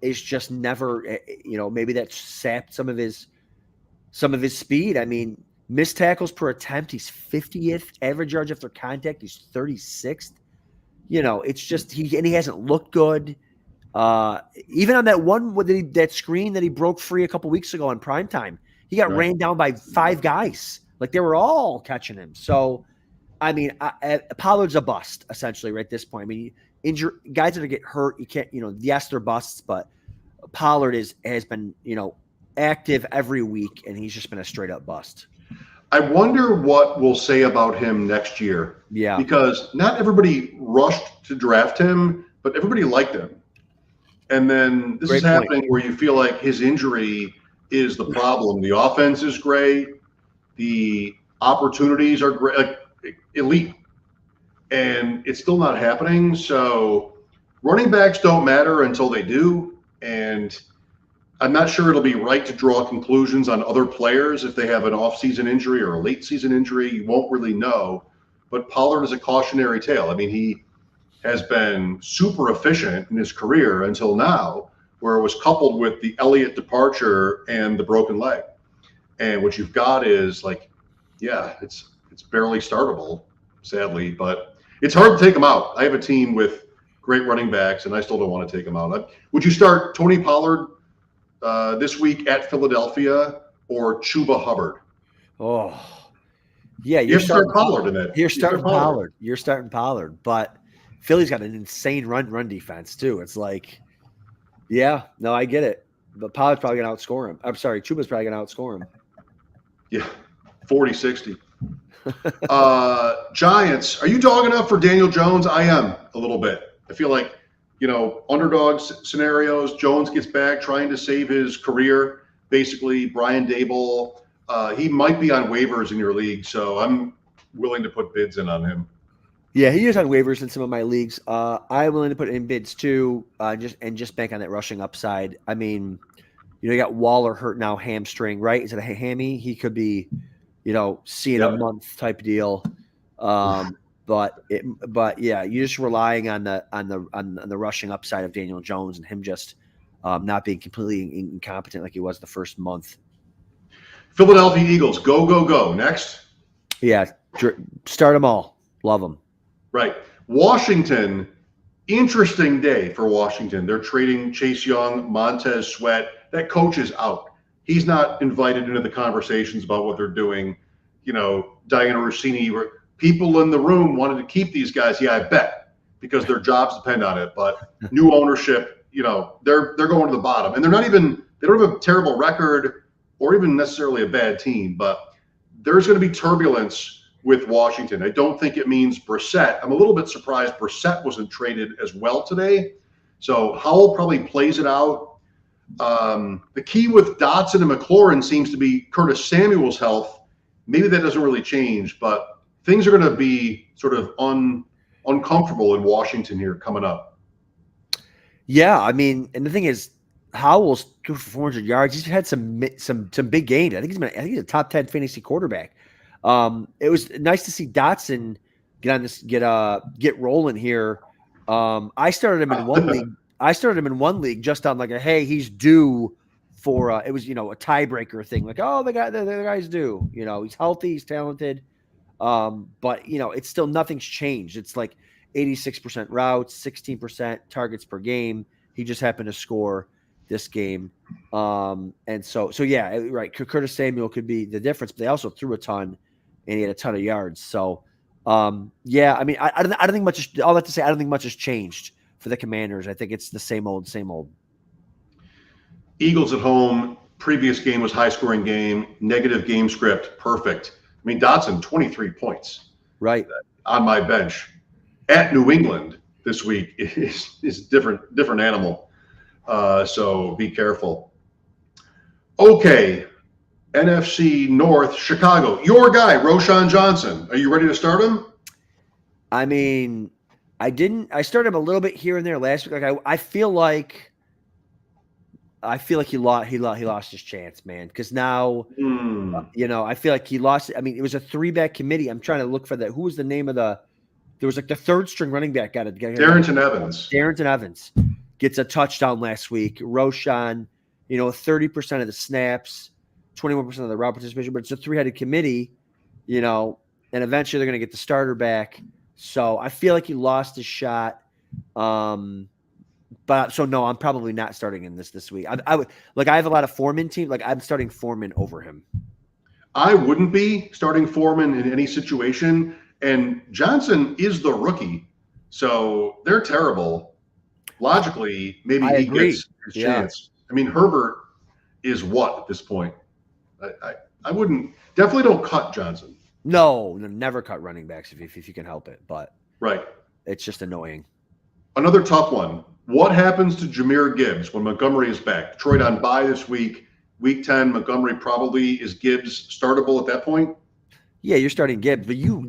just never, maybe that sapped some of his speed. I mean, missed tackles per attempt, he's 50th. Average yards after contact, he's 36th. It's just he hasn't looked good. Even on that one with that screen that he broke free a couple weeks ago on primetime, he got ran down by 5 guys. Like they were all catching him. So, I mean, Pollard's a bust essentially right at this point. I mean, guys that get hurt, you can't. Yes, they're busts, but Pollard has been active every week, and he's just been a straight up bust. I wonder what we'll say about him next year. Yeah. Because not everybody rushed to draft him, but everybody liked him. And then this is happening where you feel like his injury is the problem. The offense is great. The opportunities are great, like elite. And it's still not happening. So running backs don't matter until they do. And I'm not sure it'll be right to draw conclusions on other players if they have an off-season injury or a late-season injury. You won't really know. But Pollard is a cautionary tale. I mean, he has been super efficient in his career until now, where it was coupled with the Elliott departure and the broken leg. And what you've got is it's barely startable, sadly. But it's hard to take him out. I have a team with great running backs, and I still don't want to take him out. Would you start Tony Pollard this week at Philadelphia or Chuba Hubbard? Oh, yeah. You're starting Pollard in that. You're starting Pollard. You're starting Pollard. But Philly's got an insane run defense, too. It's like, yeah, no, I get it. But Pollard's probably going to outscore him. I'm sorry, Chuba's probably going to outscore him. Yeah, 40-60. Giants, are you dogging up for Daniel Jones? I am a little bit. I feel like, underdog scenarios, Jones gets back trying to save his career. Basically, Brian Daboll, he might be on waivers in your league, so I'm willing to put bids in on him. Yeah, he is on waivers in some of my leagues. I'm willing to put in bids too, just bank on that rushing upside. I mean, you got Waller hurt now, hamstring, right? Is it a hammy? He could be, seeing a month type deal. But yeah, you're just relying on the rushing upside of Daniel Jones and him just not being completely incompetent like he was the first month. Philadelphia Eagles, go. Next. Yeah, start them all. Love them. Right. Washington, interesting day for Washington. They're trading Chase Young, Montez Sweat. That coach is out. He's not invited into the conversations about what they're doing. Diana Rossini, people in the room wanted to keep these guys. Yeah, I bet, because their jobs depend on it. But new ownership, they're going to the bottom. And they don't have a terrible record or even necessarily a bad team. But there's going to be turbulence with Washington. I don't think it means Brissett. I'm a little bit surprised Brissett wasn't traded as well today. So Howell probably plays it out. The key with Dotson and McLaurin seems to be Curtis Samuel's health. Maybe that doesn't really change, but things are going to be sort of uncomfortable in Washington here coming up. Yeah, I mean, and the thing is, Howell's good for 400 yards. He's had some big games. I think he's a top 10 fantasy quarterback. It was nice to see Dotson get rolling here. I started him in one league. I started him in one league just on hey, he's due for it was a tiebreaker thing. The guy's due. He's healthy, he's talented. But it's still nothing's changed. It's 86% routes, 16% targets per game. He just happened to score this game. And so yeah, right. Curtis Samuel could be the difference, but they also threw a ton and he had a ton of yards. So yeah, I mean, I don't think much all that to say, I don't think much has changed for the Commanders. I think it's the same old. Eagles at home. Previous game was high scoring game, negative game script. Perfect. I mean, Dotson, 23 points. Right. On my bench. At New England, this week is different animal. So be careful. Okay, NFC North, Chicago. Your guy, Roshan Johnson. Are you ready to start him? I mean, I started him a little bit here and there last week. Like I feel like he lost his chance, man. Because now, I feel like he lost. I mean, it was a 3-back committee. I'm trying to look for that. Who was the name of the? There was like the 3rd string running back. Darrington Evans. Darrington Evans gets a touchdown last week. Roshan, 30% of the snaps, 21% of the route participation. But it's a 3-headed committee, and eventually they're going to get the starter back. So I feel like he lost his shot. But no, I'm probably not starting him this week. I have a lot of Foreman teams. Like I'm starting Foreman over him. I wouldn't be starting Foreman in any situation. And Johnson is the rookie, so they're terrible. Logically, maybe he gets his chance. I mean, Herbert is what at this point? I wouldn't definitely don't cut Johnson. No, never cut running backs if you can help it. But right, it's just annoying. Another tough one. What happens to Jahmyr Gibbs when Montgomery is back? Detroit on bye this week. Week 10, Montgomery probably is Gibbs startable at that point. Yeah, you're starting Gibbs, but you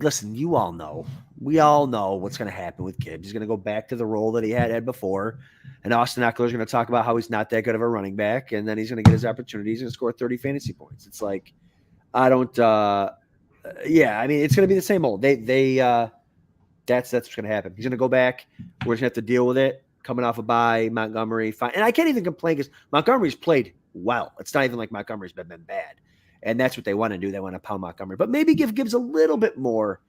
all know. We all know what's going to happen with Gibbs. He's going to go back to the role that he had before. And Austin Eckler is going to talk about how he's not that good of a running back. And then he's going to get his opportunities and score 30 fantasy points. It's like, I don't, it's going to be the same old. That's what's going to happen. He's going to go back. We're just going to have to deal with it. Coming off a bye, Montgomery, fine. And I can't even complain because Montgomery's played well. It's not even like Montgomery's been bad. And that's what they want to do. They want to pound Montgomery. But maybe give Gibbs a little bit more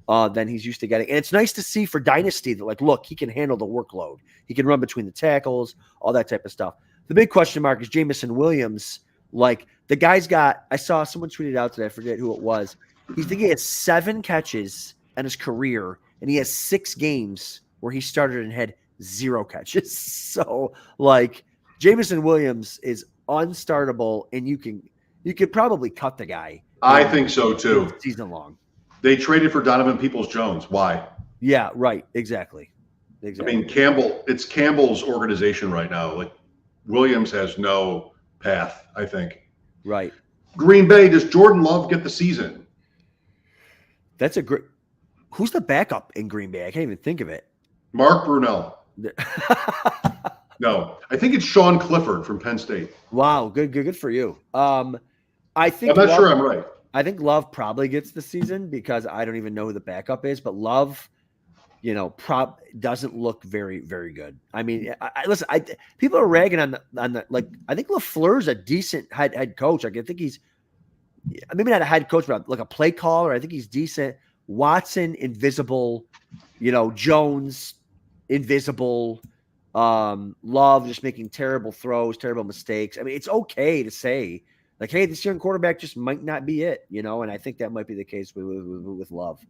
than he's used to getting. And it's nice to see for Dynasty that, look, he can handle the workload. He can run between the tackles, all that type of stuff. The big question mark is Jamison Williams. The guy's got – I saw someone tweeted out today. I forget who it was. He has 7 catches in his career, and he has 6 games where he started and had 0 catches. So, Jamison Williams is unstartable, and you could probably cut the guy. I think so too. Season long. They traded for Donovan Peoples-Jones. Why? Yeah, right. Exactly. I mean, it's Campbell's organization right now. Williams has no path, I think. Right. Green Bay, does Jordan Love get the season? That's a great. Who's the backup in Green Bay? I can't even think of it. Mark Brunell. No, I think it's Sean Clifford from Penn State. Wow, good for you. I'm not sure I'm right. I think Love probably gets the season because I don't even know who the backup is, but Love, doesn't look very, very good. I mean, listen, people are ragging on the I think LaFleur's a decent head coach. I think he's maybe not a head coach, but a play caller. I think he's decent. Watson, invisible. Jones, invisible. Love just making terrible throws, terrible mistakes. I mean, it's okay to say hey, this young quarterback just might not be it, and I think that might be the case with Love.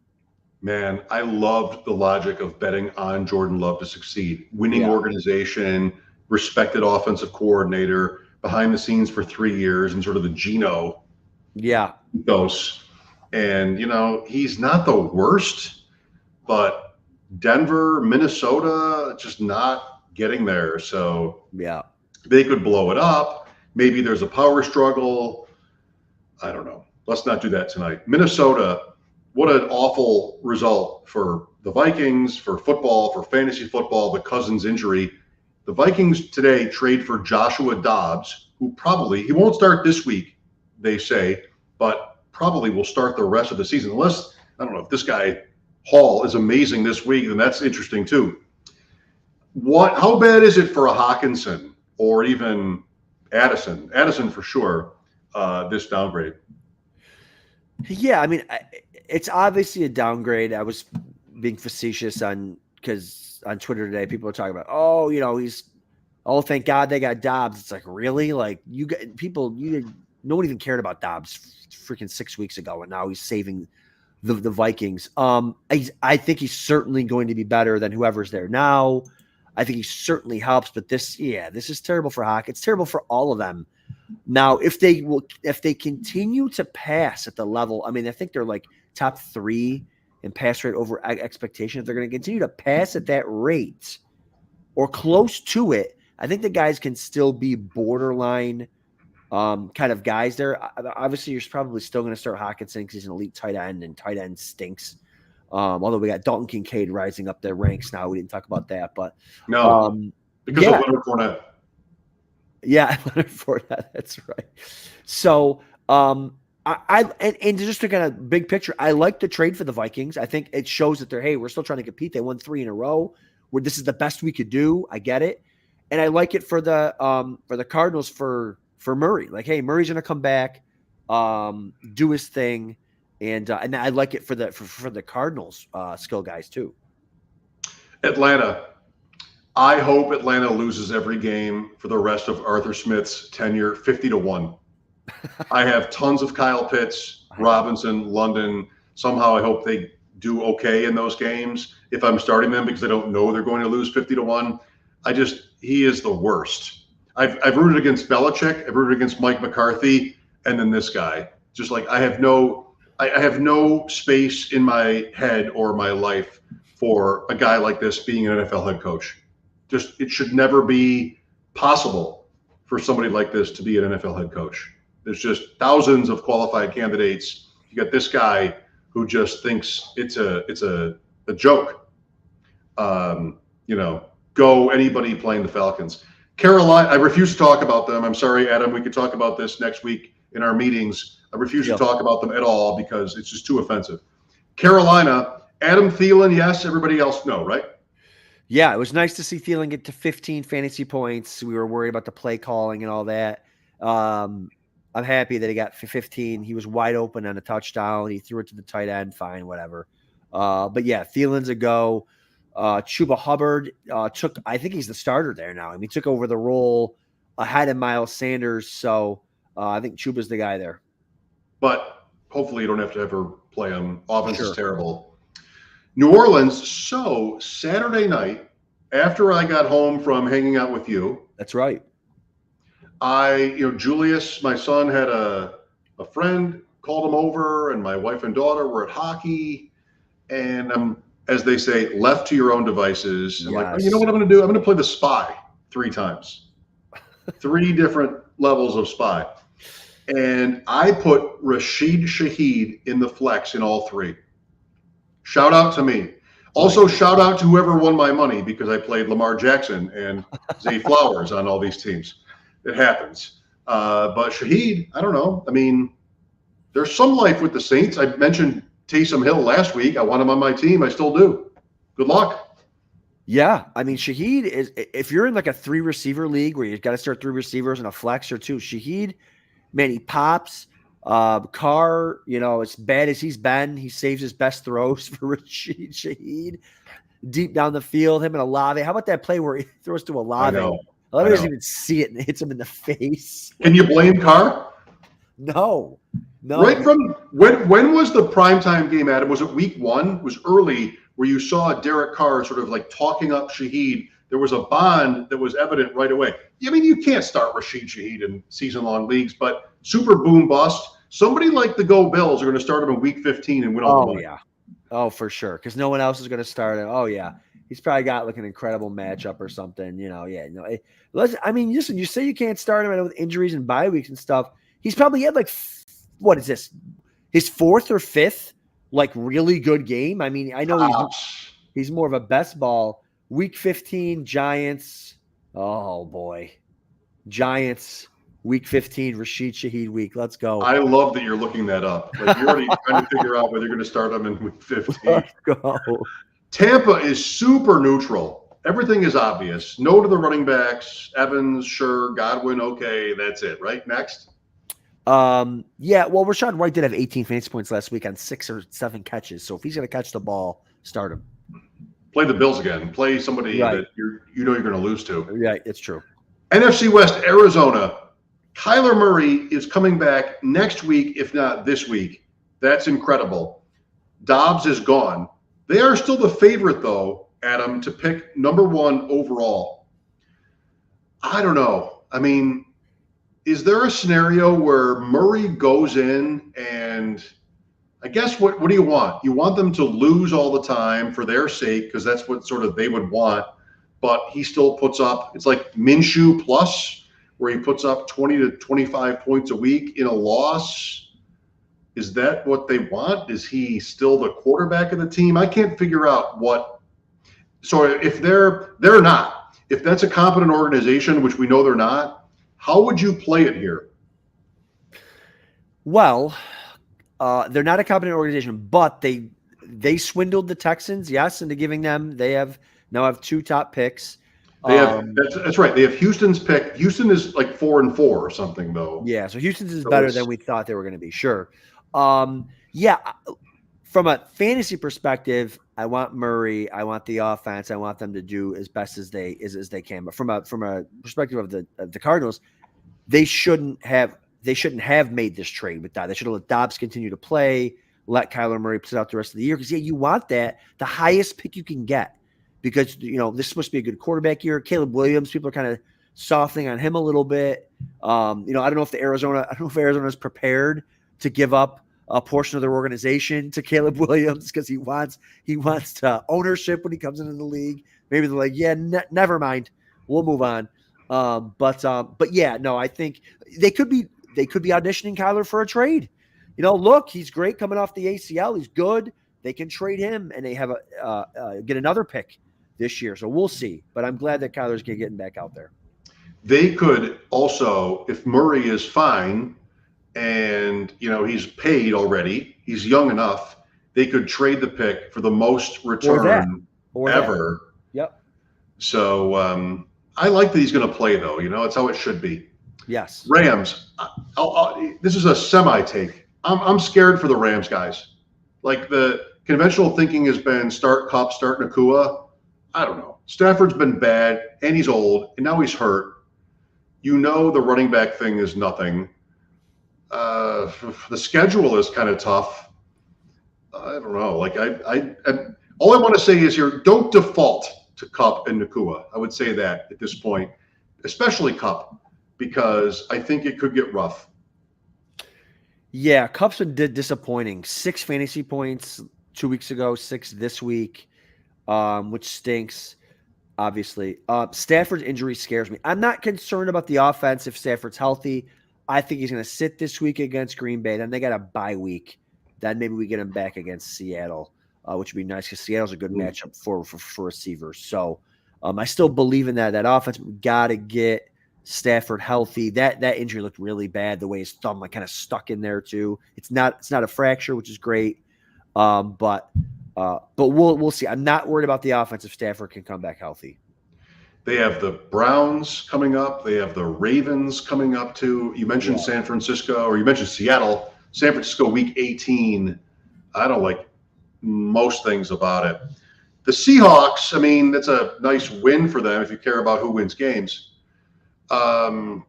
Man, I loved the logic of betting on Jordan Love to succeed. Winning organization, respected offensive coordinator, behind the scenes for 3 years, and sort of the Geno ethos. And, he's not the worst, but Denver, Minnesota, just not getting there. So they could blow it up. Maybe there's a power struggle. I don't know. Let's not do that tonight. Minnesota, what an awful result for the Vikings, for football, for fantasy football, the Cousins injury. The Vikings today trade for Joshua Dobbs, who he won't start this week, they say, but probably will start the rest of the season. Unless, I don't know, if this guy Hall is amazing this week, then that's interesting too. How bad is it for a Hawkinson or even Addison for sure, this downgrade? Yeah, I mean, it's obviously a downgrade. I was being facetious because on Twitter today, people are talking about, thank God they got Dobbs. It's really? No one even cared about Dobbs freaking 6 weeks ago, and now he's saving the Vikings. I think he's certainly going to be better than whoever's there now. I think he certainly helps, but this is terrible for Hawk. It's terrible for all of them. Now, if they continue to pass at the level, I mean, I think they're top 3 and pass rate over expectation, if they're going to continue to pass at that rate or close to it, I think the guys can still be borderline kind of guys there. Obviously, you're probably still going to start Hawkinson because he's an elite tight end, and tight end stinks. Although we got Dalton Kincaid rising up their ranks now. We didn't talk about that, but because of Leonard Fournette. Yeah, Leonard Fournette, that's right. So and just to kind of big picture, I like the trade for the Vikings. I think it shows that we're still trying to compete. They won 3 in a row. Where this is the best we could do. I get it, and I like it for the Cardinals for Murray. Like, hey, Murray's gonna come back, do his thing, and I like it for the Cardinals skill guys too. Atlanta. I hope Atlanta loses every game for the rest of Arthur Smith's tenure, 50-1. I have tons of Kyle Pitts, Robinson, London. Somehow I hope they do okay in those games if I'm starting them because I don't know they're going to lose 50-1. He is the worst. I've rooted against Belichick. I've rooted against Mike McCarthy, and then this guy. Just like I have no space in my head or my life for a guy like this being an NFL head coach. It should never be possible for somebody like this to be an NFL head coach. There's just thousands of qualified candidates. You got this guy who just thinks it's a joke. Go anybody playing the Falcons. Carolina, I refuse to talk about them. I'm sorry, Adam. We could talk about this next week in our meetings. I refuse to talk about them at all because it's just too offensive. Carolina, Adam Thielen, yes. Everybody else, no, right? Yeah, it was nice to see Thielen get to 15 fantasy points. We were worried about the play calling and all that. I'm happy that he got 15. He was wide open on a touchdown. He threw it to the tight end. Fine, whatever. But yeah, Thielen's a go. Chuba Hubbard I think he's the starter there now. I mean, he took over the role ahead of Miles Sanders. So I think Chuba's the guy there. But hopefully you don't have to ever play him. Offense is terrible. New Orleans. So Saturday night, after I got home from hanging out with you. That's right. Julius, my son, had a friend, called him over, and my wife and daughter were at hockey. And I'm, as they say, left to your own devices. And like, you know what I'm going to do? I'm going to play the Spy 3 times. 3 different levels of Spy. And I put Rashid Shaheed in the flex in all 3. Shout out to me. Also, shout out to whoever won my money because I played Lamar Jackson and Zay Flowers on all these teams. It happens. But Shaheed, I don't know. I mean, there's some life with the Saints. I mentioned Taysom Hill last week. I want him on my team. I still do. Good luck. Yeah. I mean, Shaheed is, if you're in like a 3 receiver league where you've got to start 3 receivers and a flex or 2, Shaheed, man, he pops. Carr, as bad as he's been, he saves his best throws for Rashid Shaheed deep down the field. Him and Olave. How about that play where he throws to Olave? Olave doesn't even see it and hits him in the face. Can you blame Carr? No. Right from when was the primetime game, Adam? Was it week 1? It was early where you saw Derek Carr sort of like talking up Shaheed. There was a bond that was evident right away. I mean, you can't start Rashid Shaheed in season-long leagues, but super boom bust. Somebody like the Go Bills are going to start him in week 15 and win all the money. Yeah. Oh, for sure. Because no one else is going to start him. Oh, yeah. He's probably got like an incredible matchup or something. Listen, you say you can't start him with injuries and bye weeks and stuff. He's probably had like, what is this? His 4th or 5th, like really good game. I mean, I know he's more of a best ball. Week 15, Giants. Oh, boy. Giants. Week 15, Rashid Shaheed week. Let's go. I love that you're looking that up. Like you're already trying to figure out whether you're going to start them in week 15. Let's go. Tampa is super neutral. Everything is obvious. No to the running backs. Evans, sure. Godwin, okay. That's it, right? Next. Yeah, well, Rashad White did have 18 fantasy points last week on 6 or 7 catches. So if he's going to catch the ball, start him. Play the Bills again. Play somebody that you're going to lose to. Yeah, it's true. NFC West, Arizona. Kyler Murray is coming back next week, if not this week. That's incredible. Dobbs is gone. They are still the favorite, though, Adam, to pick number 1 overall. I don't know. I mean, is there a scenario where Murray goes in and I guess what do you want? You want them to lose all the time for their sake, because that's what sort of they would want. But he still puts up, it's like Minshew plus, where he puts up 20 to 25 points a week in a loss. Is that what they want? Is he still the quarterback of the team? I can't figure out what. So if they're not, if that's a competent organization, which we know they're not, how would you play it here? Well, they're not a competent organization, but they swindled the Texans, yes, into giving them. They now have 2 top picks. They have that's right. They have Houston's pick. Houston is like 4-4 or something, though. Yeah, so Houston's is better than we thought they were going to be. Sure. Yeah, from a fantasy perspective, I want Murray. I want the offense. I want them to do as best as they can. But from a perspective of the Cardinals, they shouldn't have made this trade with that. They should have let Dobbs continue to play, let Kyler Murray sit out the rest of the year. Because you want the highest pick you can get, because this is supposed to be a good quarterback year. Caleb Williams, people are kind of softening on him a little bit. I don't know if Arizona is prepared to give up a portion of their organization to Caleb Williams, because he wants ownership when he comes into the league. Maybe they're like, yeah, never mind, we'll move on. But yeah, no, I think they could be auditioning Kyler for a trade. Look, he's great coming off the ACL. He's good. They can trade him, and they have get another pick this year. So we'll see. But I'm glad that Kyler's getting back out there. They could also, if Murray is fine and he's paid already, he's young enough, they could trade the pick for the most return ever. Yep. So I like that he's going to play, though. It's how it should be. Yes. Rams. This is a semi-take. I'm scared for the Rams, guys. Like, the conventional thinking has been start Kupp, start Nakua. I don't know. Stafford's been bad, and he's old, and now he's hurt. The running back thing is nothing. The schedule is kind of tough. I don't know. Like, all I want to say is here, don't default to Kupp and Nakua. I would say that at this point, especially Kupp, because I think it could get rough. Yeah, Kupp's been disappointing. 6 fantasy points 2 weeks ago, 6 this week, which stinks, obviously. Stafford's injury scares me. I'm not concerned about the offense if Stafford's healthy. I think he's going to sit this week against Green Bay. Then they got a bye week. Then maybe we get him back against Seattle, which would be nice, because Seattle's a good matchup for receivers. So I still believe in that offense. We got to get Stafford healthy. That injury looked really bad, the way his thumb kind of stuck in there too. It's not a fracture, which is great. But we'll see. I'm not worried about the offense if Stafford can come back healthy. They have the Browns coming up. They have the Ravens coming up too. You mentioned San Francisco, or you mentioned Seattle. San Francisco week 18. I don't like most things about it. The Seahawks, that's a nice win for them if you care about who wins games. Charbonnet,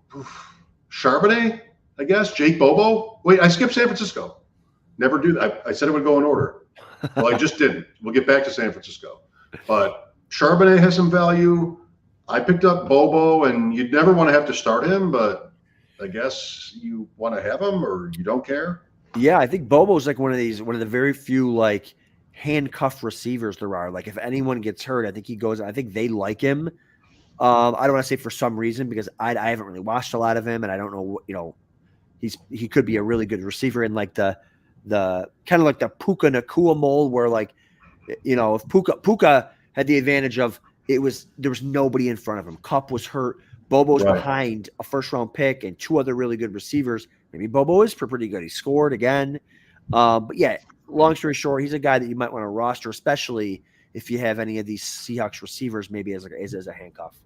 I guess. Jake Bobo. Wait, I skipped San Francisco. Never do that. I said it would go in order. Well, I just didn't. We'll get back to San Francisco. But Charbonnet has some value. I picked up Bobo, and you'd never want to have to start him, but I guess you want to have him, or you don't care. Yeah, I think Bobo's like one of the very few like handcuffed receivers there are. Like, if anyone gets hurt, I think he goes. I think they like him. I don't want to say for some reason, because I haven't really watched a lot of him, and I don't know. He could be a really good receiver in like the kind of like the Puka Nakua mold, where like if Puka had the advantage of there was nobody in front of him. Kupp was hurt. Bobo's behind a first-round pick and 2 other really good receivers. Maybe Bobo is pretty good. He scored again. But yeah, long story short, he's a guy that you might want to roster, especially if you have any of these Seahawks receivers, maybe as a handcuff.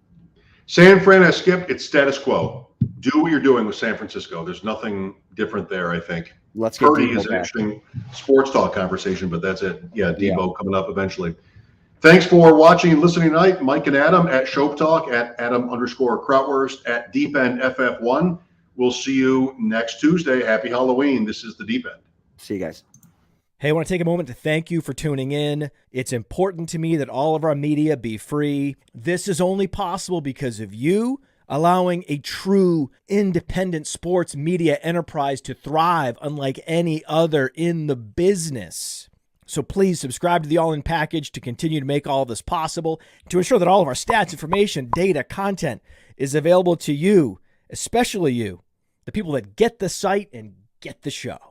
San Fran has skipped. It's status quo. Do what you're doing with San Francisco. There's nothing different there, I think. Let's get Purdy Debo is an back. Interesting sports talk conversation, but that's it. Yeah, Debo coming up eventually. Thanks for watching and listening tonight. Mike and Adam at Shope Talk, at Adam_Krautwurst, at Deep End FF1. We'll see you next Tuesday. Happy Halloween. This is the Deep End. See you guys. Hey, I want to take a moment to thank you for tuning in. It's important to me that all of our media be free. This is only possible because of you. allowing a true independent sports media enterprise to thrive unlike any other in the business. So please subscribe to the All In Package to continue to make all of this possible, to ensure that all of our stats, information, data, content is available to you, especially you, the people that get the site and get the show.